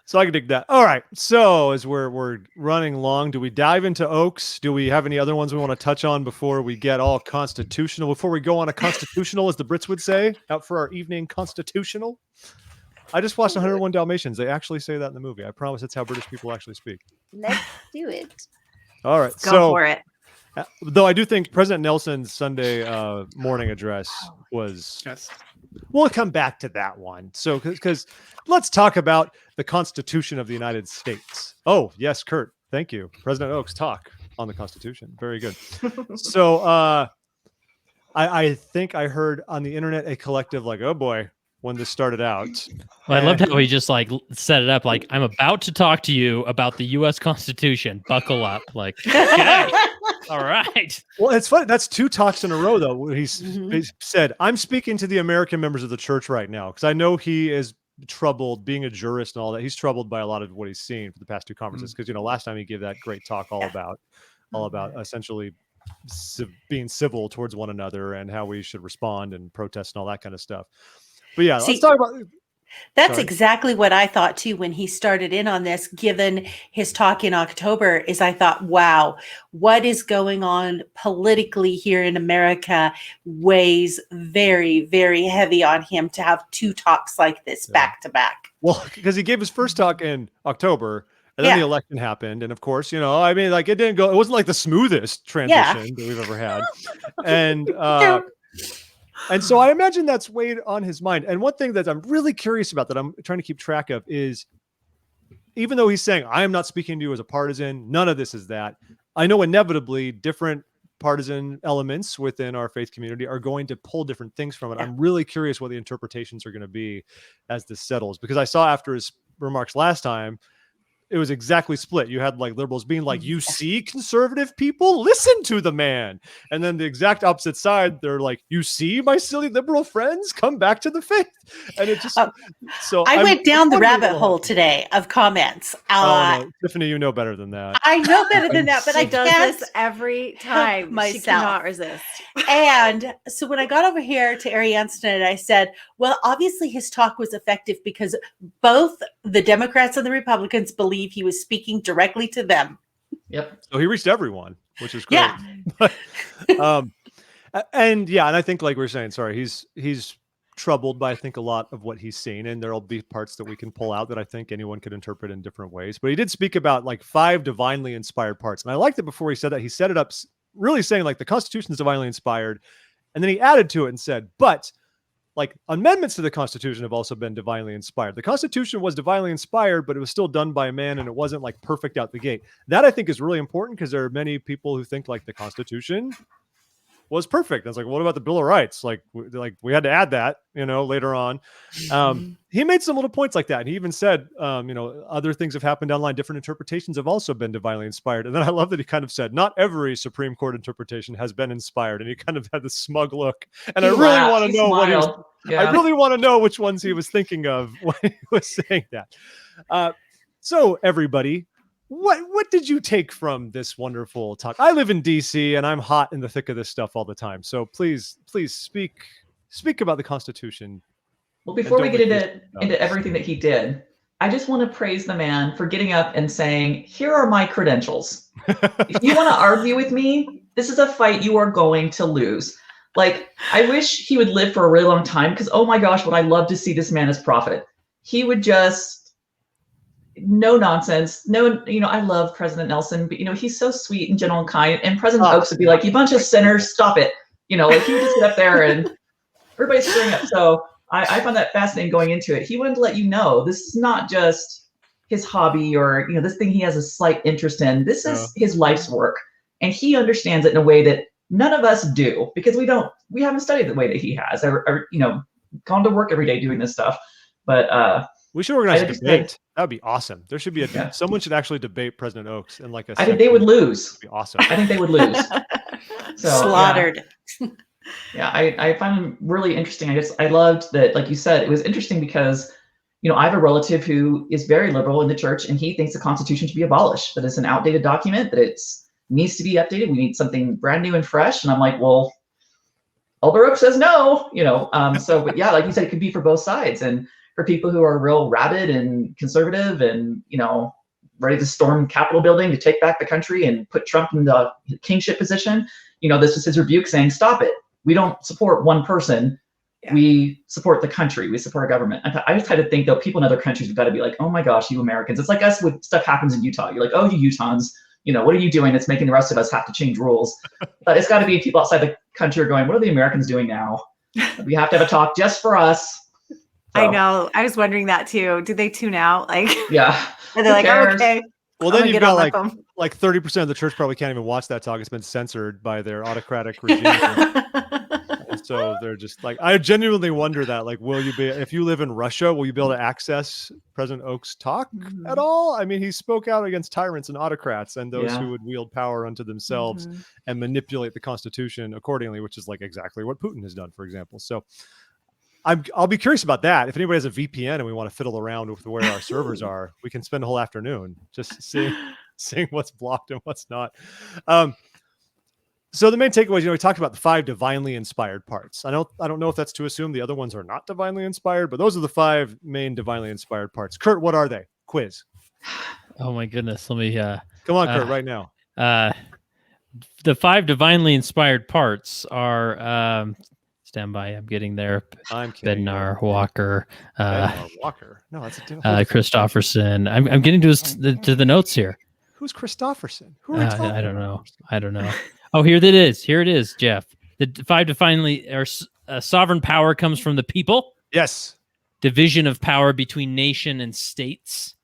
So I can dig that. All right. So as we're running long, do we dive into Oaks? Do we have any other ones we want to touch on before we get all constitutional? Before we go on a constitutional, as the Brits would say, out for our evening constitutional? I just watched 101 Dalmatians. They actually say that in the movie. I promise it's how British people actually speak. Let's do it. All right. Go so for it. though I do think President Nelson's Sunday morning address was, Yes. we'll come back to that one. So, because let's talk about the Constitution of the United States. Oh, yes, Kurt. Thank you. President Oaks, talk on the Constitution. Very good. So, I think I heard on the internet a collective like, oh boy, when this started out. Well, I loved how he just like set it up like, I'm about to talk to you about the U.S. Constitution. Buckle up. Like, okay. All right. Well, it's funny. That's two talks in a row, though. Where he Mhm. said, I'm speaking to the American members of the church right now because I know he is troubled being a jurist and all that. He's troubled by a lot of what he's seen for the past two conferences because, last time he gave that great talk all about essentially being civil towards one another and how we should respond and protest and all that kind of stuff. But yeah, See, let's talk about. That's Sorry. exactly what I thought too when he started in on this, given his talk in October, is I thought, wow, what is going on politically here in America weighs very, very heavy on him to have two talks like this back to back. Well, because he gave his first talk in October. And then Yeah. the election happened. And of course, I mean, like it wasn't like the smoothest transition that we've ever had. And so I imagine that's weighed on his mind. And one thing that I'm really curious about that I'm trying to keep track of is, even though he's saying, I am not speaking to you as a partisan, none of this is that. I know inevitably different partisan elements within our faith community are going to pull different things from it. I'm really curious what the interpretations are going to be as this settles, because I saw after his remarks last time, it was exactly split. You had like liberals being like, you see conservative people, listen to the man. And then the exact opposite side, they're like, you see my silly liberal friends, come back to the faith. And it just, so I went down the rabbit what'll hole happen. today of comments. Oh no, Tiffany, you know better than that. I know better than that, but She I does can't this every time. She myself. cannot resist. And so when I got over here to Arianne tonight, I said, well, obviously his talk was effective because both the Democrats and the Republicans believe he was speaking directly to them. Yep. So he reached everyone, which is great. Yeah. But, and I think like we were saying, sorry, he's troubled by I think a lot of what he's seen, and there'll be parts that we can pull out that I think anyone could interpret in different ways. But he did speak about like 5 divinely inspired parts, and I liked it before he said that. He set it up really saying like the Constitution is divinely inspired, and then he added to it and said, but like amendments to the Constitution have also been divinely inspired. The Constitution was divinely inspired, but it was still done by a man, and it wasn't like perfect out the gate. That I think is really important, because there are many people who think like the Constitution was perfect. I was like, what about the Bill of Rights? Like we had to add that, later on. He made some little points like that. And he even said, other things have happened down the line. Different interpretations have also been divinely inspired. And then I love that he kind of said, not every Supreme Court interpretation has been inspired. And he kind of had this smug look. And I really want to know what he was, I really want to know which ones he was thinking of when he was saying that. So everybody, what did you take from this wonderful talk? I live in DC and I'm hot in the thick of this stuff all the time. So please speak about the Constitution. Well, before we get into everything that he did, I just want to praise the man for getting up and saying, here are my credentials. If you want to argue with me, this is a fight you are going to lose. Like, I wish he would live for a really long time, because, oh my gosh, would I love to see this man as prophet. He would just, no nonsense. No, I love President Nelson, but he's so sweet and gentle and kind. And President Oaks would be like, you bunch of sinners, stop it. He would just get up there and everybody's stirring up. So I found that fascinating going into it. He wanted to let you know this is not just his hobby or this thing he has a slight interest in. This is his life's work, and he understands it in a way that none of us do, because we haven't studied the way that he has, or gone to work every day doing this stuff. But we should organize a debate. That would be awesome. There should be someone should actually debate President Oaks in like a. I think they would lose. That'd be awesome. I think they would lose. So, slaughtered. Yeah, I find him really interesting. I loved that, like you said, it was interesting because, I have a relative who is very liberal in the church, and he thinks the Constitution should be abolished, that it's an outdated document, that it needs to be updated. We need something brand new and fresh. And I'm like, well, Elder Oak says no, but yeah, like you said, it could be for both sides. And for people who are real rabid and conservative and, ready to storm Capitol building to take back the country and put Trump in the kingship position, this was his rebuke saying, stop it. We don't support one person. Yeah. We support the country. We support our government. I just had to think, though, people in other countries have got to be like, oh my gosh, you Americans. It's like us when stuff happens in Utah. You're like, oh, you Utahns, what are you doing? It's making the rest of us have to change rules. But it's got to be people outside the country are going, what are the Americans doing now? We have to have a talk just for us. So, I know. I was wondering that too. Do they tune out? Like, yeah. And they're like, oh, okay. Well, then you've got like 30% of the church probably can't even watch that talk. It's been censored by their autocratic regime. So they're just like, I genuinely wonder that, like, if you live in Russia, will you be able to access President Oaks' talk at all? I mean, he spoke out against tyrants and autocrats and those who would wield power unto themselves and manipulate the Constitution accordingly, which is like exactly what Putin has done, for example. So I'll be curious about that. If anybody has a VPN and we want to fiddle around with where our servers are, we can spend a whole afternoon just seeing what's blocked and what's not. So the main takeaways, we talked about the 5 divinely inspired parts. I don't know if that's to assume the other ones are not divinely inspired, but those are the 5 main divinely inspired parts. Kurt, what are they? Quiz. Oh my goodness. Let me come on, Kurt, right now. The 5 divinely inspired parts are stand by. I'm getting there. I'm kidding. Bednar Walker. Walker. No, that's a different. Christopherson. I'm getting to the notes here. Who's Christopherson? Who are we talking I don't know. Oh, here it is. Here it is, Geoff. The 5 divinely or sovereign power comes from the people. Yes. Division of power between nation and states.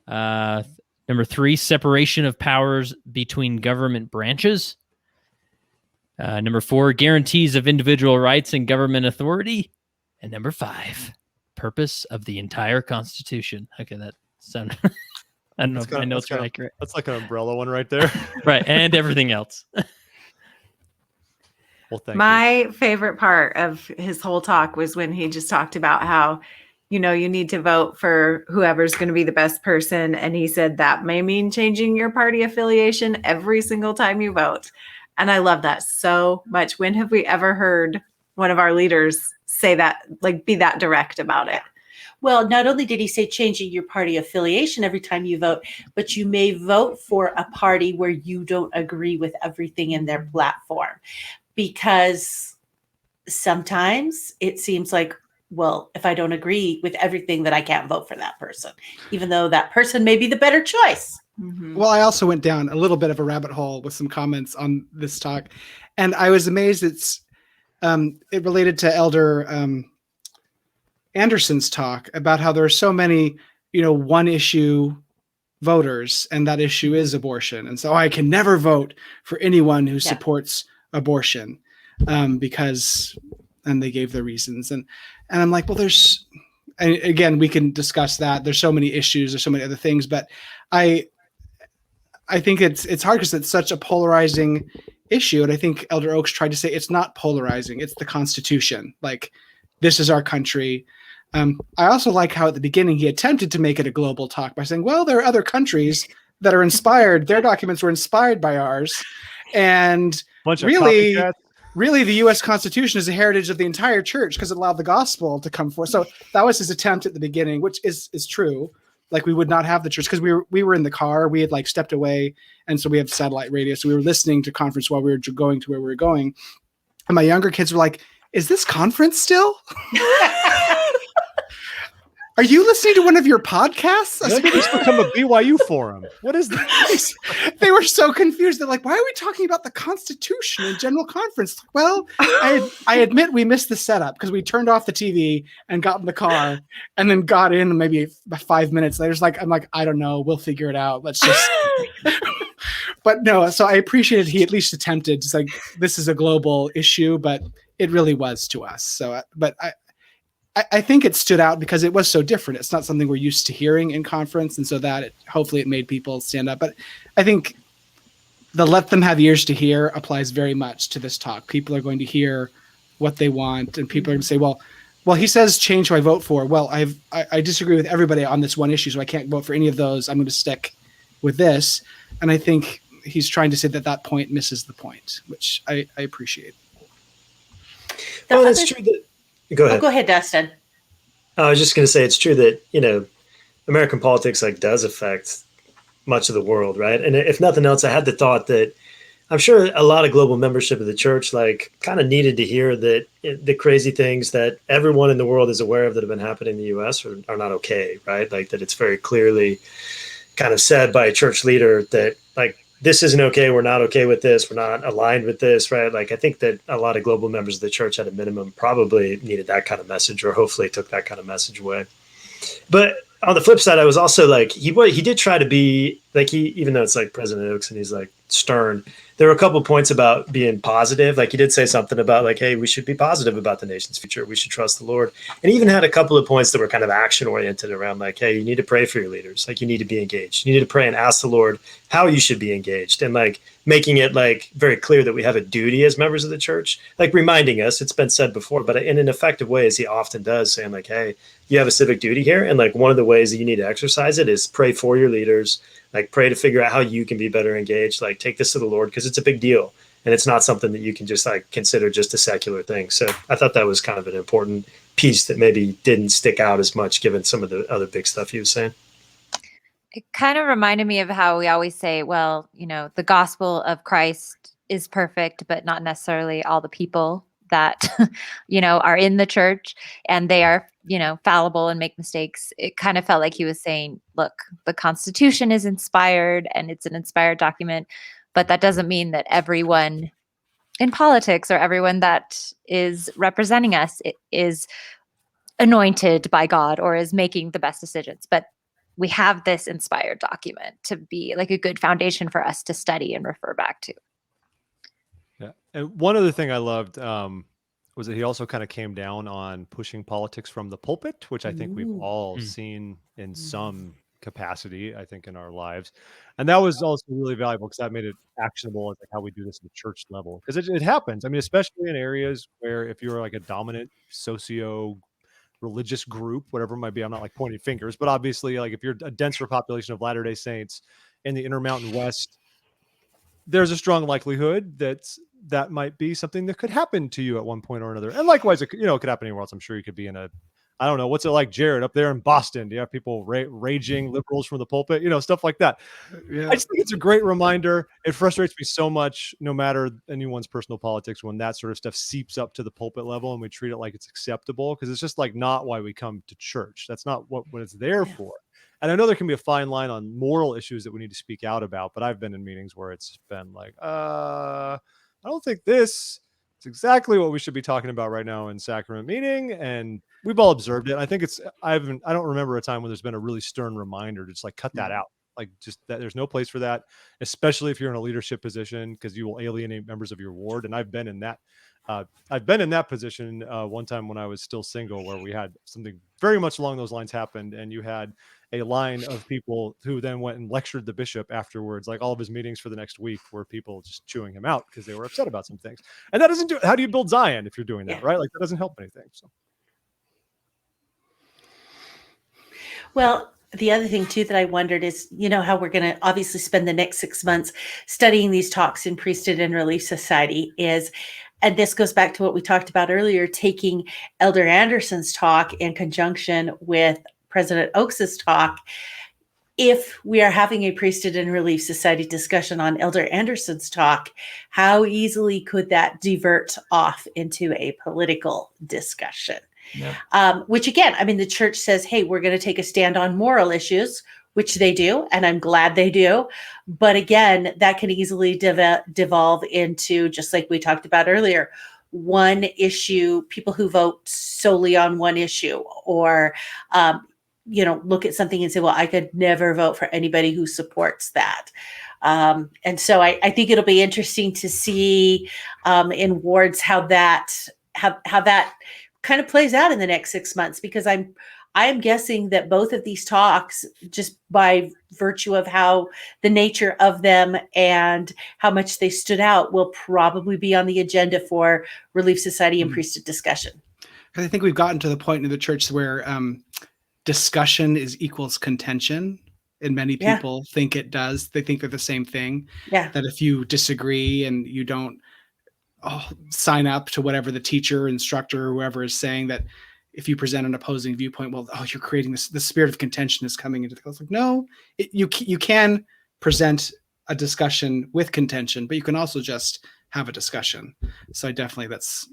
Number 3, separation of powers between government branches. Number 4, guarantees of individual rights and government authority. And number 5, purpose of the entire Constitution. Okay, that sound. I don't know if my notes are accurate. That's like an umbrella one right there. Right, and everything else. Well, thank you. My favorite part of his whole talk was when he just talked about how, you need to vote for whoever's going to be the best person. And he said that may mean changing your party affiliation every single time you vote. And I love that so much. When have we ever heard one of our leaders say that, like, be that direct about it? Well, not only did he say changing your party affiliation every time you vote, but you may vote for a party where you don't agree with everything in their platform. Because sometimes it seems like, well, if I don't agree with everything, that I can't vote for that person, even though that person may be the better choice. Mm-hmm. Well, I also went down a little bit of a rabbit hole with some comments on this talk, and I was amazed it related to Elder Anderson's talk about how there are so many, one issue voters, and that issue is abortion. And so I can never vote for anyone who supports abortion because, and they gave their reasons. And I'm like, well, and again, we can discuss that. There's so many issues, there's so many other things, but I think it's hard because it's such a polarizing issue. And I think Elder Oaks tried to say it's not polarizing. It's the Constitution. Like, this is our country. I also like how at the beginning he attempted to make it a global talk by saying, well, there are other countries that are inspired. Their documents were inspired by ours. And really, the U.S. Constitution is a heritage of the entire church because it allowed the gospel to come forth. So that was his attempt at the beginning, which is true. Like, we would not have the church because we were in the car. We had stepped away, and so we have satellite radio. So we were listening to conference while we were going to where we were going. And my younger kids were like, "Is this conference still? Are you listening to one of your podcasts?" When did this become a BYU forum? What is this? They were so confused. They're like, "Why are we talking about the Constitution in general conference?" Well, I admit we missed the setup because we turned off the TV and got in the car and then got in maybe 5 minutes later. I'm like, I don't know. We'll figure it out. Let's just. But no, so I appreciated he at least attempted. It's like, this is a global issue, but it really was to us. So, but I think it stood out because it was so different. It's not something we're used to hearing in conference. And so hopefully it made people stand up. But I think the let them have ears to hear applies very much to this talk. People are going to hear what they want, and people are going to say, well, he says change who I vote for. Well, I disagree with everybody on this one issue, so I can't vote for any of those. I'm going to stick with this. And I think he's trying to say that point misses the point, which I appreciate. Well, that's true. Go ahead. Go ahead, Dustin. I was just going to say it's true that, American politics does affect much of the world, right? And if nothing else, I had the thought that I'm sure a lot of global membership of the church kind of needed to hear that the crazy things that everyone in the world is aware of that have been happening in the U.S. are not okay, right? Like, that it's very clearly kind of said by a church leader that, like, this isn't okay. We're not okay with this. We're not aligned with this, right? Like, I think that a lot of global members of the church at a minimum probably needed that kind of message, or hopefully took that kind of message away. But on the flip side, I was also like, he did try to be like, even though it's like President Oaks and he's like stern, there were a couple of points about being positive. Like, he did say something about like, hey, we should be positive about the nation's future. We should trust the Lord. And he even had a couple of points that were kind of action oriented around like, hey, you need to pray for your leaders. Like, you need to be engaged. You need to pray and ask the Lord how you should be engaged, and like making it like very clear that we have a duty as members of the church, like reminding us, it's been said before, but in an effective way, as he often does, saying like, hey, you have a civic duty here. And like, one of the ways that you need to exercise it is pray for your leaders, like pray to figure out how you can be better engaged, like take this to the Lord, because it's a big deal. And it's not something that you can just like consider just a secular thing. So I thought that was kind of an important piece that maybe didn't stick out as much given some of the other big stuff he was saying. It kind of reminded me of how we always say, well, the gospel of Christ is perfect, but not necessarily all the people that, are in the church, and they are, fallible and make mistakes. It kind of felt like he was saying, look, the Constitution is inspired and it's an inspired document, but that doesn't mean that everyone in politics or everyone that is representing us is anointed by God or is making the best decisions. But we have this inspired document to be like a good foundation for us to study and refer back to. Yeah. And one other thing I loved was that he also kind of came down on pushing politics from the pulpit, which I think we've Ooh. all Mm. seen in some capacity, I think, in our lives. And that was also really valuable because that made it actionable as like how we do this at the church level. Because it happens. I mean, especially in areas where if you're like a dominant socio religious group, whatever it might be, I'm not like pointing fingers, but obviously like if you're a denser population of Latter-day Saints in the Intermountain West, there's a strong likelihood that might be something that could happen to you at one point or another. And likewise, it could happen anywhere else. I'm sure you could be in I don't know, what's it like, Jared, up there in Boston? Do you have people raging liberals from the pulpit? Stuff like that. Yeah. I just think it's a great reminder. It frustrates me so much, no matter anyone's personal politics, when that sort of stuff seeps up to the pulpit level and we treat it like it's acceptable, because it's just like not why we come to church. That's not what it's there for. And I know there can be a fine line on moral issues that we need to speak out about, but I've been in meetings where it's been like, I don't think this is exactly what we should be talking about right now in sacrament meeting. And we've all observed it. I think I don't remember a time when there's been a really stern reminder to just like cut that out. Like just that there's no place for that, especially if you're in a leadership position, because you will alienate members of your ward. And I've been in that. Position one time when I was still single, where we had something very much along those lines happened, and you had a line of people who then went and lectured the bishop afterwards. Like all of his meetings for the next week were people just chewing him out because they were upset about some things. And that doesn't how do you build Zion if you're doing that, right? Like that doesn't help anything. So. Well, the other thing too that I wondered is, how we're going to obviously spend the next 6 months studying these talks in Priesthood and Relief Society is, and this goes back to what we talked about earlier, taking Elder Anderson's talk in conjunction with President Oakes's talk. If we are having a Priesthood and Relief Society discussion on Elder Anderson's talk, how easily could that divert off into a political discussion? Yeah. Which again, I mean, the church says, hey, we're going to take a stand on moral issues, which they do, and I'm glad they do. But again, that can easily devolve into, just like we talked about earlier, one issue, people who vote solely on one issue, or look at something and say, well, I could never vote for anybody who supports that. And so I think it'll be interesting to see in wards how that kind of plays out in the next 6 months, because I am guessing that both of these talks, just by virtue of how the nature of them and how much they stood out, will probably be on the agenda for Relief Society and priesthood discussion. I think we've gotten to the point in the church where discussion equals contention, and many people think it does. They think they're the same thing. Yeah. That if you disagree and you don't sign up to whatever the teacher, instructor, or whoever is saying, that if you present an opposing viewpoint, you're creating this. The spirit of contention is coming into the class. Like, no, you can present a discussion with contention, but you can also just have a discussion. So that's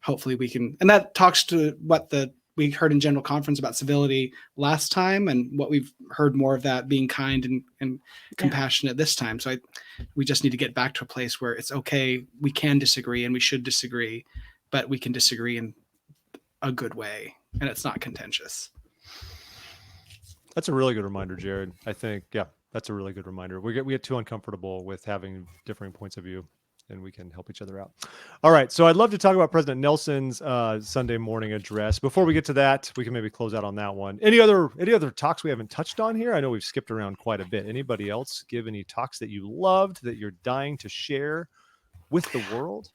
hopefully we can, and that talks to what we heard in General Conference about civility last time, and what we've heard more of that being kind and compassionate this time. So we just need to get back to a place where it's okay. We can disagree and we should disagree, but we can disagree in a good way, and it's not contentious. That's a really good reminder, Jared. I think, that's a really good reminder. We get too uncomfortable with having differing points of view, and we can help each other out. All right. So I'd love to talk about President Nelson's Sunday morning address. Before we get to that, we can maybe close out on that one. Any other talks we haven't touched on here? I know we've skipped around quite a bit. Anybody else give any talks that you loved that you're dying to share with the world?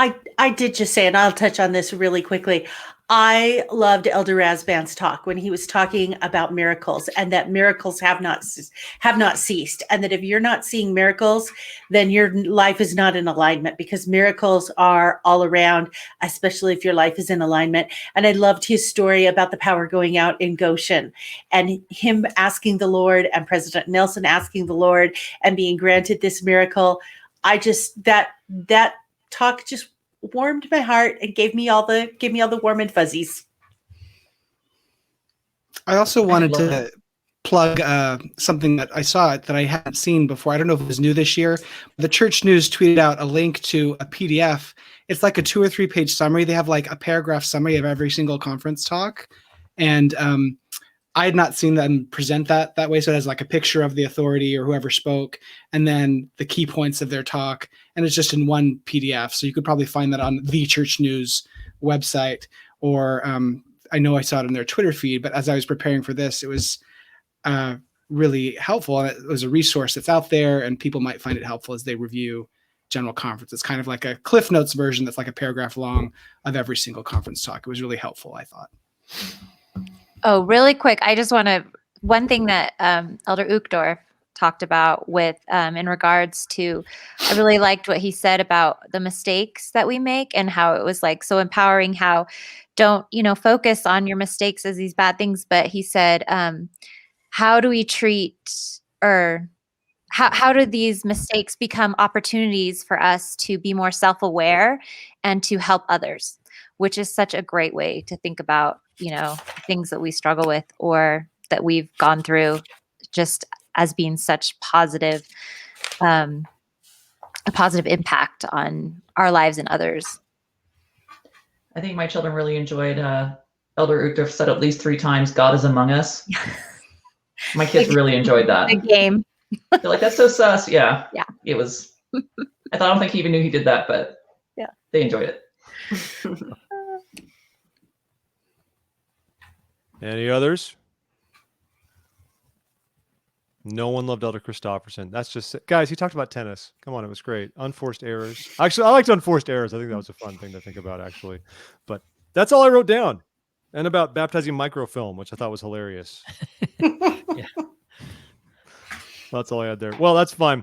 I did just say, and I'll touch on this really quickly, I loved Elder Razban's talk when he was talking about miracles, and that miracles have not ceased, and that if you're not seeing miracles, then your life is not in alignment, because miracles are all around, especially if your life is in alignment. And I loved his story about the power going out in Goshen, and him asking the Lord, and President Nelson asking the Lord, and being granted this miracle. That talk just warmed my heart and gave me all the warm and fuzzies. I also wanted to plug something that I saw that I hadn't seen before. I don't know if it was new this year. The Church News tweeted out a link to a PDF. It's like a 2 or 3 page summary. They have like a paragraph summary of every single conference talk. And I had not seen them present that way. So it has like a picture of the authority or whoever spoke, and then the key points of their talk. And it's just in one PDF. So you could probably find that on the Church News website, or I know I saw it in their Twitter feed, but as I was preparing for this, it was really helpful. And it was a resource that's out there, and people might find it helpful as they review General Conference. It's kind of like a Cliff Notes version that's like a paragraph long of every single conference talk. It was really helpful, I thought. Oh, really quick. I just want to, one thing that Elder Uchtdorf talked about with, in regards to, I really liked what he said about the mistakes that we make and how it was like so empowering, how don't, focus on your mistakes as these bad things. But he said, how do we treat, or how do these mistakes become opportunities for us to be more self-aware and to help others, which is such a great way to think about, things that we struggle with or that we've gone through, just as being such positive, a positive impact on our lives and others. I think my children really enjoyed Elder Uchtdorf said at least 3 times, "God is among us." My kids really enjoyed that. The game. They're like, "That's so sus." Yeah. Yeah. It was. I don't think he even knew he did that, but yeah, they enjoyed it. Any others? No one loved Elder Christofferson. That's just, guys, he talked about tennis. Come on, it was great. Unforced errors. Actually, I liked unforced errors. I think that was a fun thing to think about, actually. But that's all I wrote down. And about baptizing microfilm, which I thought was hilarious. Yeah. That's all I had there. Well, that's fine.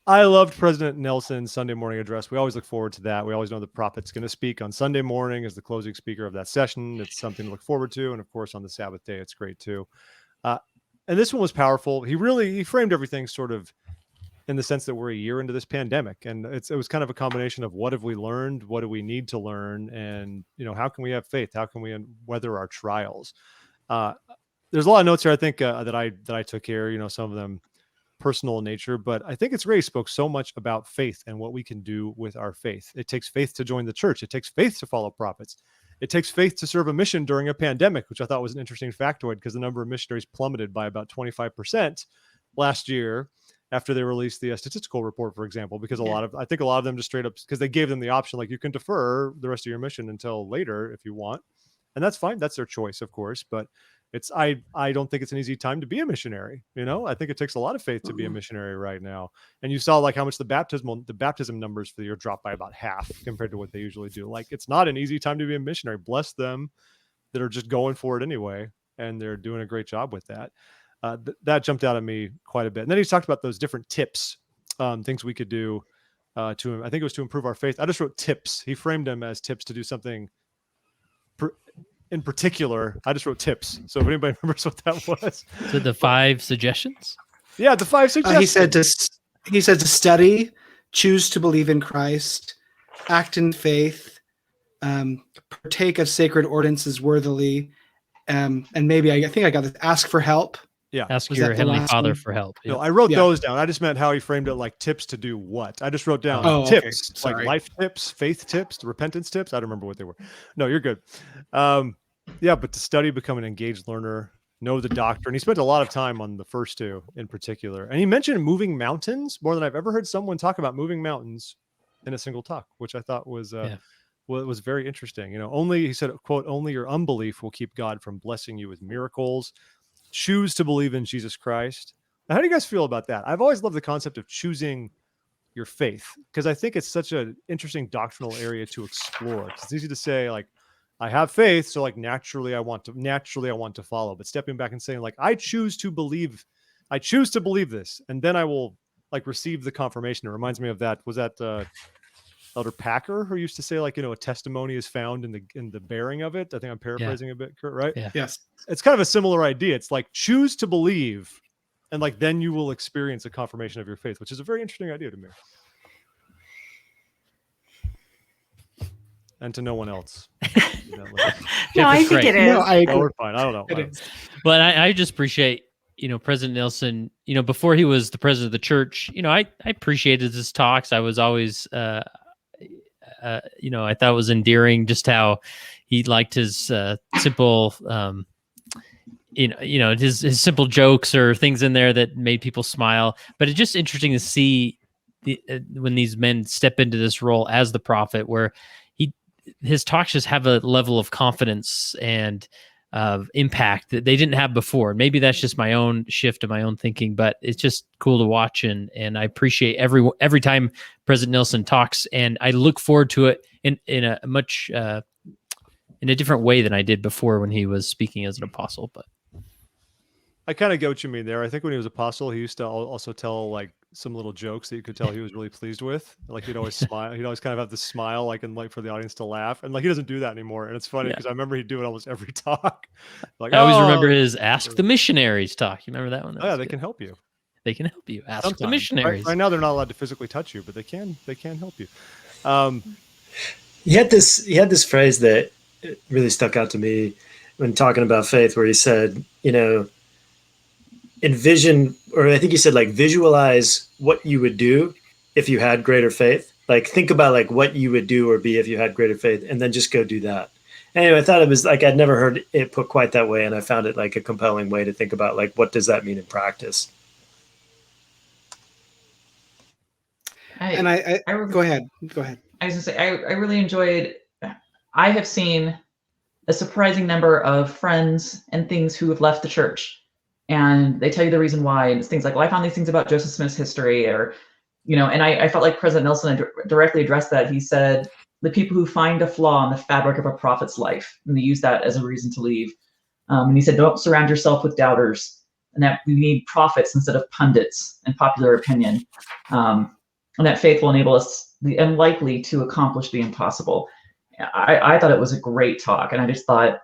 I loved President Nelson's Sunday morning address. We always look forward to that. We always know the prophet's going to speak on Sunday morning as the closing speaker of that session. It's something to look forward to. And of course, on the Sabbath day, it's great too. And this one was powerful. He framed everything sort of in the sense that we're a year into this pandemic. And it was kind of a combination of what have we learned? What do we need to learn? And, how can we have faith? How can we weather our trials? There's a lot of notes here, I think, that I took here, some of them personal in nature, but I think it's Ray spoke so much about faith and what we can do with our faith. It takes faith to join the church. It takes faith to follow prophets. It takes faith to serve a mission during a pandemic, which I thought was an interesting factoid because the number of missionaries plummeted by about 25% last year after they released the statistical report, for example, because I think a lot of them just straight up, because they gave them the option, like, you can defer the rest of your mission until later if you want. And that's fine. That's their choice, of course. But I don't think it's an easy time to be a missionary. I think it takes a lot of faith to be a missionary right now. And you saw like how much the baptism numbers for the year dropped by about half compared to what they usually do. Like, it's not an easy time to be a missionary. Bless them that are just going for it anyway. And they're doing a great job with that. That jumped out at me quite a bit. And then he talked about those different tips, things we could do I think it was to improve our faith. I just wrote tips. He framed them as tips to do something in particular. I just wrote tips. So if anybody remembers what that was. So the 5 suggestions? Yeah, the 5 suggestions. He said to study, choose to believe in Christ, act in faith, partake of sacred ordinances worthily, and maybe I think I got this, ask for help. Yeah. Ask your Heavenly Father for help. No, I wrote those down. I just meant how he framed it, like tips to do what. I just wrote down tips, like life tips, faith tips, repentance tips. I don't remember what they were. No, you're good. But to study, become an engaged learner, know the doctrine. He spent a lot of time on the first 2 in particular. And he mentioned moving mountains more than I've ever heard someone talk about moving mountains in a single talk, which I thought was very interesting. He said, quote, "Only your unbelief will keep God from blessing you with miracles. Choose to believe in Jesus Christ." Now, how do you guys feel about that? I've always loved the concept of choosing your faith because I think it's such an interesting doctrinal area to explore. It's easy to say, like, I have faith, so like naturally I want to follow. But stepping back and saying, like, I choose to believe this, and then I will like receive the confirmation. It reminds me of that. Was that Elder Packer who used to say, like, a testimony is found in the bearing of it? I think I'm paraphrasing a bit, Kurt, right? Yeah. Yes. It's kind of a similar idea. It's like choose to believe, and like then you will experience a confirmation of your faith, which is a very interesting idea to me. And to no one else. No, I think it is. No, I agree. Oh, we're fine. I don't know. It is. But I just appreciate, President Nelson, before he was the president of the church, I appreciated his talks. I was always, I thought it was endearing just how he liked his simple his simple jokes or things in there that made people smile. But it's just interesting to see when these men step into this role as the prophet, where his talks just have a level of confidence and impact that they didn't have before. Maybe that's just my own shift of my own thinking, but it's just cool to watch, and I appreciate every time President Nelson talks, and I look forward to it in a much in a different way than I did before when he was speaking as an apostle. But I kind of get what you mean there. I think when he was apostle, he used to also tell like some little jokes that you could tell he was really pleased with. Like he'd always smile. He'd always kind of have this smile, like, and like for the audience to laugh. And like he doesn't do that anymore. And it's funny because I remember he'd do it almost every talk. Like I always remember his "Ask the Missionaries" talk. You remember that one? Yeah, they can help you. They can help you. Ask Sometimes. the missionaries. Right now, they're not allowed to physically touch you, but they can help you. He had this phrase that really stuck out to me when talking about faith, where he said, envision, or I think he said, like, visualize what you would do if you had greater faith. Like, think about like what you would do or be if you had greater faith, and then just go do that. Anyway, I thought it was like, I'd never heard it put quite that way, and I found it like a compelling way to think about like, what does that mean in practice? Go ahead. I was gonna say, I really enjoyed. I have seen a surprising number of friends and things who have left the church, and they tell you the reason why. And it's things like, well, I found these things about Joseph Smith's history, or, and I felt like President Nelson directly addressed that. He said, the people who find a flaw in the fabric of a prophet's life, and they use that as a reason to leave. And he said, don't surround yourself with doubters, and that we need prophets instead of pundits and popular opinion. And that faith will enable us, the unlikely, to accomplish the impossible. I thought it was a great talk. And I just thought,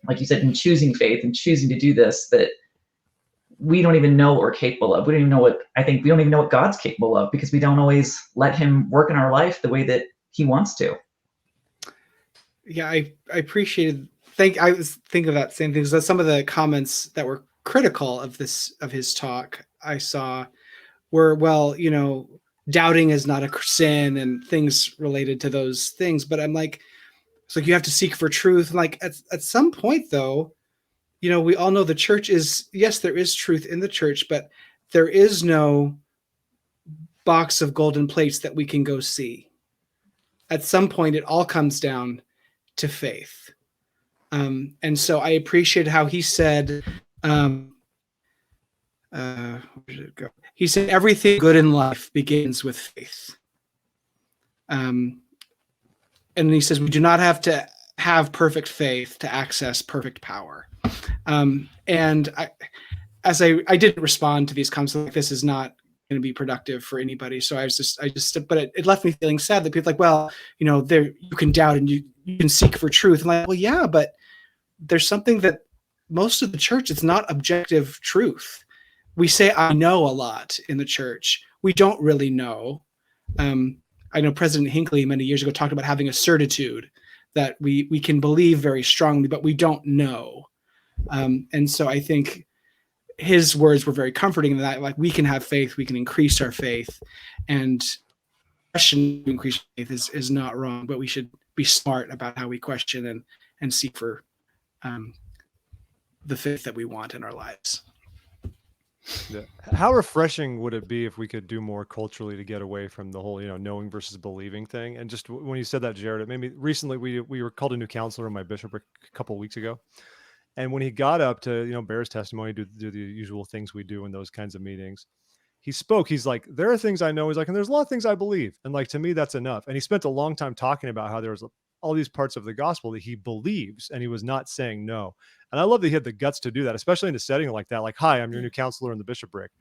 like you said, in choosing faith and choosing to do this, that we don't even know what we're capable of. We don't even know what God's capable of, because we don't always let him work in our life the way that he wants to. Yeah, I appreciated. I was thinking of that same thing. So some of the comments that were critical of his talk I saw were, well, doubting is not a sin and things related to those things. But I'm like, it's like you have to seek for truth. And like at some point, though, we all know the church is, yes, there is truth in the church, but there is no box of golden plates that we can go see. At some point, it all comes down to faith. And so I appreciate how he said, where did it go? He said, everything good in life begins with faith. And he says, we do not have to have perfect faith to access perfect power. And I didn't respond to these comments, like, this is not going to be productive for anybody. So but it left me feeling sad that people are like, well, there, you can doubt and you can seek for truth. I'm like, well, yeah, but there's something that most of the church, it's not objective truth. We say, I know a lot in the church. We don't really know. I know President Hinckley many years ago talked about having a certitude that we can believe very strongly, but we don't know. And so I think his words were very comforting in that, like, we can have faith, we can increase our faith, and question to increase faith is not wrong, but we should be smart about how we question and seek for the faith that we want in our lives. Yeah. How refreshing would it be if we could do more culturally to get away from the whole, knowing versus believing thing? And just when you said that, Jared, it made me, recently we were called a new counselor in my bishopric a couple of weeks ago. And when he got up to, bear his testimony, do the usual things we do in those kinds of meetings, he spoke. He's like, there are things I know. He's like, and there's a lot of things I believe. And like, to me, that's enough. And he spent a long time talking about how there was all these parts of the gospel that he believes, and he was not saying no. And I love that he had the guts to do that, especially in a setting like that. Like, hi, I'm your new counselor in the bishopric.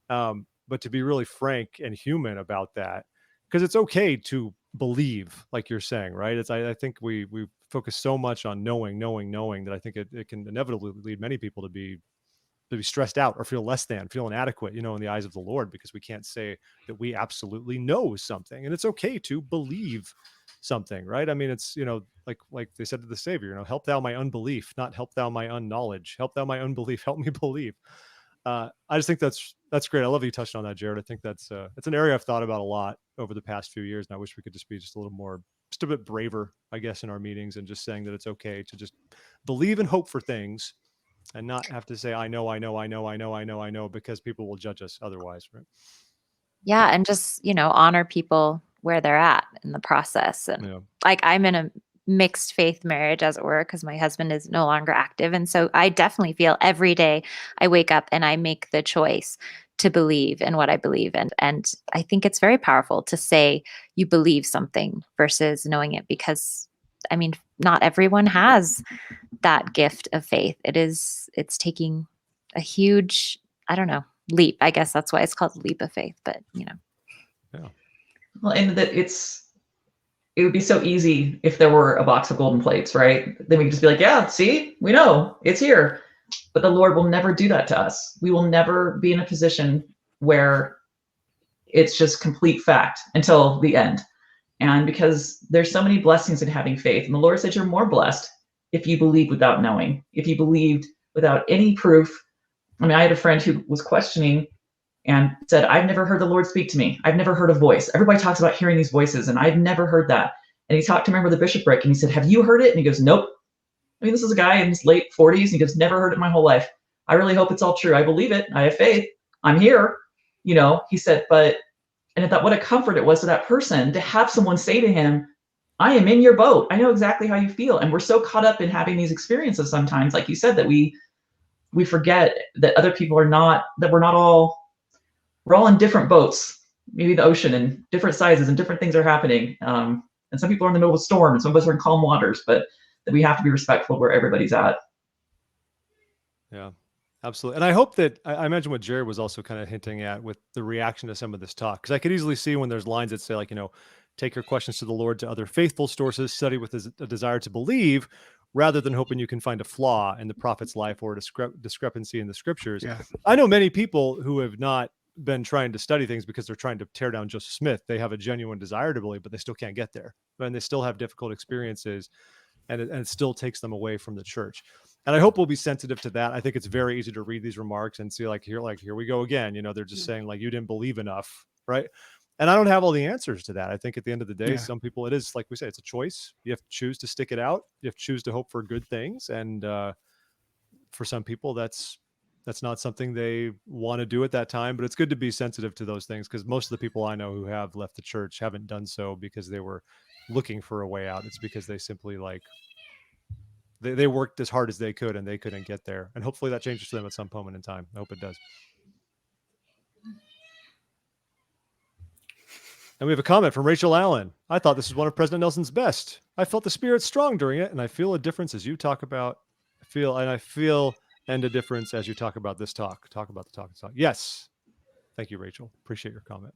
But to be really frank and human about that, because it's okay to believe, like you're saying, right? I think we focus so much on knowing that I think it can inevitably lead many people to be stressed out or feel less than, feel inadequate, in the eyes of the Lord, because we can't say that we absolutely know something. And it's okay to believe something, right? I mean, it's, like they said to the Savior, help thou my unbelief, not help thou my unknowledge. Help thou my unbelief, help me believe. I just think that's great. I love that you touched on that, Jared. I think it's an area I've thought about a lot over the past few years, and I wish we could just be a little more, just a bit braver, I guess, in our meetings, and just saying that it's okay to just believe and hope for things, and not have to say, I know, because people will judge us otherwise. Right. Yeah. And just, honor people where they're at in the process. And like, I'm in a mixed faith marriage, as it were, because my husband is no longer active. And so I definitely feel every day I wake up and I make the choice to believe in what I believe in. And I think it's very powerful to say you believe something versus knowing it, because I mean, not everyone has that gift of faith. It's taking a huge, leap. I guess that's why it's called the leap of faith, but Yeah. Well, and that it would be so easy if there were a box of golden plates, right? Then we could just be like, yeah, see, we know it's here. But the Lord will never do that to us. We will never be in a position where it's just complete fact until the end. And because there's so many blessings in having faith, and the Lord said you're more blessed if you believe without knowing, if you believed without any proof. I mean, I had a friend who was questioning and said, I've never heard the Lord speak to me. I've never heard a voice. Everybody talks about hearing these voices, and I've never heard that. And he talked to a member of the bishopric, and he said, have you heard it? And he goes, nope. I mean, this is a guy in his late 40s, and he goes, never heard it my whole life. I really hope it's all true. I believe it. I have faith. I'm here. He said, and I thought what a comfort it was to that person to have someone say to him, I am in your boat. I know exactly how you feel. And we're so caught up in having these experiences sometimes, like you said, that we forget that other people are not, that we're all in different boats, maybe the ocean, and different sizes, and different things are happening. And some people are in the middle of a storm, and some of us are in calm waters, but that we have to be respectful of where everybody's at. Yeah, absolutely. And I hope that I imagine what Jared was also kind of hinting at with the reaction to some of this talk, because I could easily see when there's lines that say, like, take your questions to the Lord, to other faithful sources, study with a desire to believe, rather than hoping you can find a flaw in the prophet's life or a discrepancy in the scriptures. Yeah. I know many people who have not been trying to study things because they're trying to tear down Joseph Smith. They have a genuine desire to believe, but they still can't get there. And they still have difficult experiences, and it still takes them away from the church. And I hope we'll be sensitive to that. I think it's very easy to read these remarks and see here we go again. They're just saying, like, you didn't believe enough, right? And I don't have all the answers to that. I think at the end of the day, some people, it is, like we say, it's a choice. You have to choose to stick it out. You have to choose to hope for good things. And for some people, that's not something they want to do at that time. But it's good to be sensitive to those things, because most of the people I know who have left the church haven't done so because they were looking for a way out. It's because they simply they worked as hard as they could and they couldn't get there. And hopefully that changes for them at some moment in time. I hope it does. And we have a comment from Rachel Allen. I thought this was one of President Nelson's best. I felt the spirit strong during it, and I feel a difference as you talk about. And a difference as you talk about this talk. Talk about the talk. Yes. Thank you, Rachel. Appreciate your comment.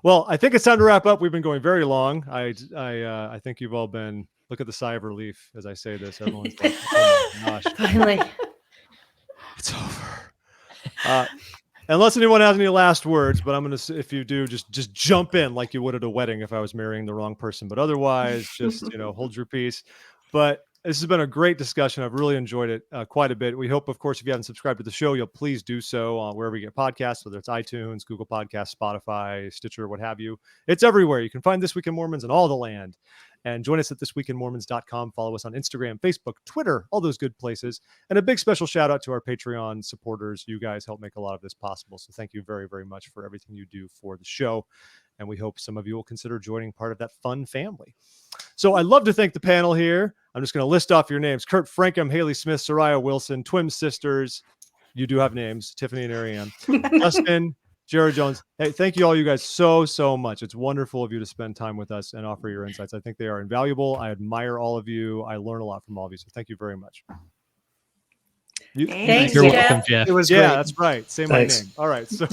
Well, I think it's time to wrap up. We've been going very long. I think you've all been, look at the sigh of relief as I say this. Everyone's like, oh my gosh. Finally. It's over. Unless anyone has any last words, but I'm going to, if you do, just jump in like you would at a wedding if I was marrying the wrong person. But otherwise, just, hold your peace. But this has been a great discussion. I've really enjoyed it quite a bit. We hope, of course, if you haven't subscribed to the show, you'll please do so wherever you get podcasts, whether it's iTunes, Google Podcasts, Spotify, Stitcher, what have you. It's everywhere. You can find This Week in Mormons in all the land. And join us at thisweekinmormons.com. Follow us on Instagram, Facebook, Twitter, all those good places. And a big special shout out to our Patreon supporters. You guys help make a lot of this possible. So thank you very, very much for everything you do for the show. And we hope some of you will consider joining part of that fun family. So I'd love to thank the panel here. I'm just going to list off your names. Kurt Francom, Hailey Smith, Sariah Wilson, TWiM Sisters. You do have names, Tiffany and Arianne. Dustin, Jared Jones. Hey, thank you all, you guys, so much. It's wonderful of you to spend time with us and offer your insights. I think they are invaluable. I admire all of you. I learn a lot from all of you. So thank you very much. Thanks, You're Geoff. welcome, Geoff. It was Yeah, great. that's right. Say Thanks. my name. All right. So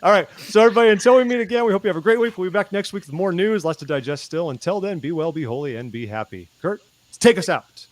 all right. So everybody, until we meet again, we hope you have a great week. We'll be back next week with more news, lots to digest still. Until then, be well, be holy, and be happy. Kurt, take us out.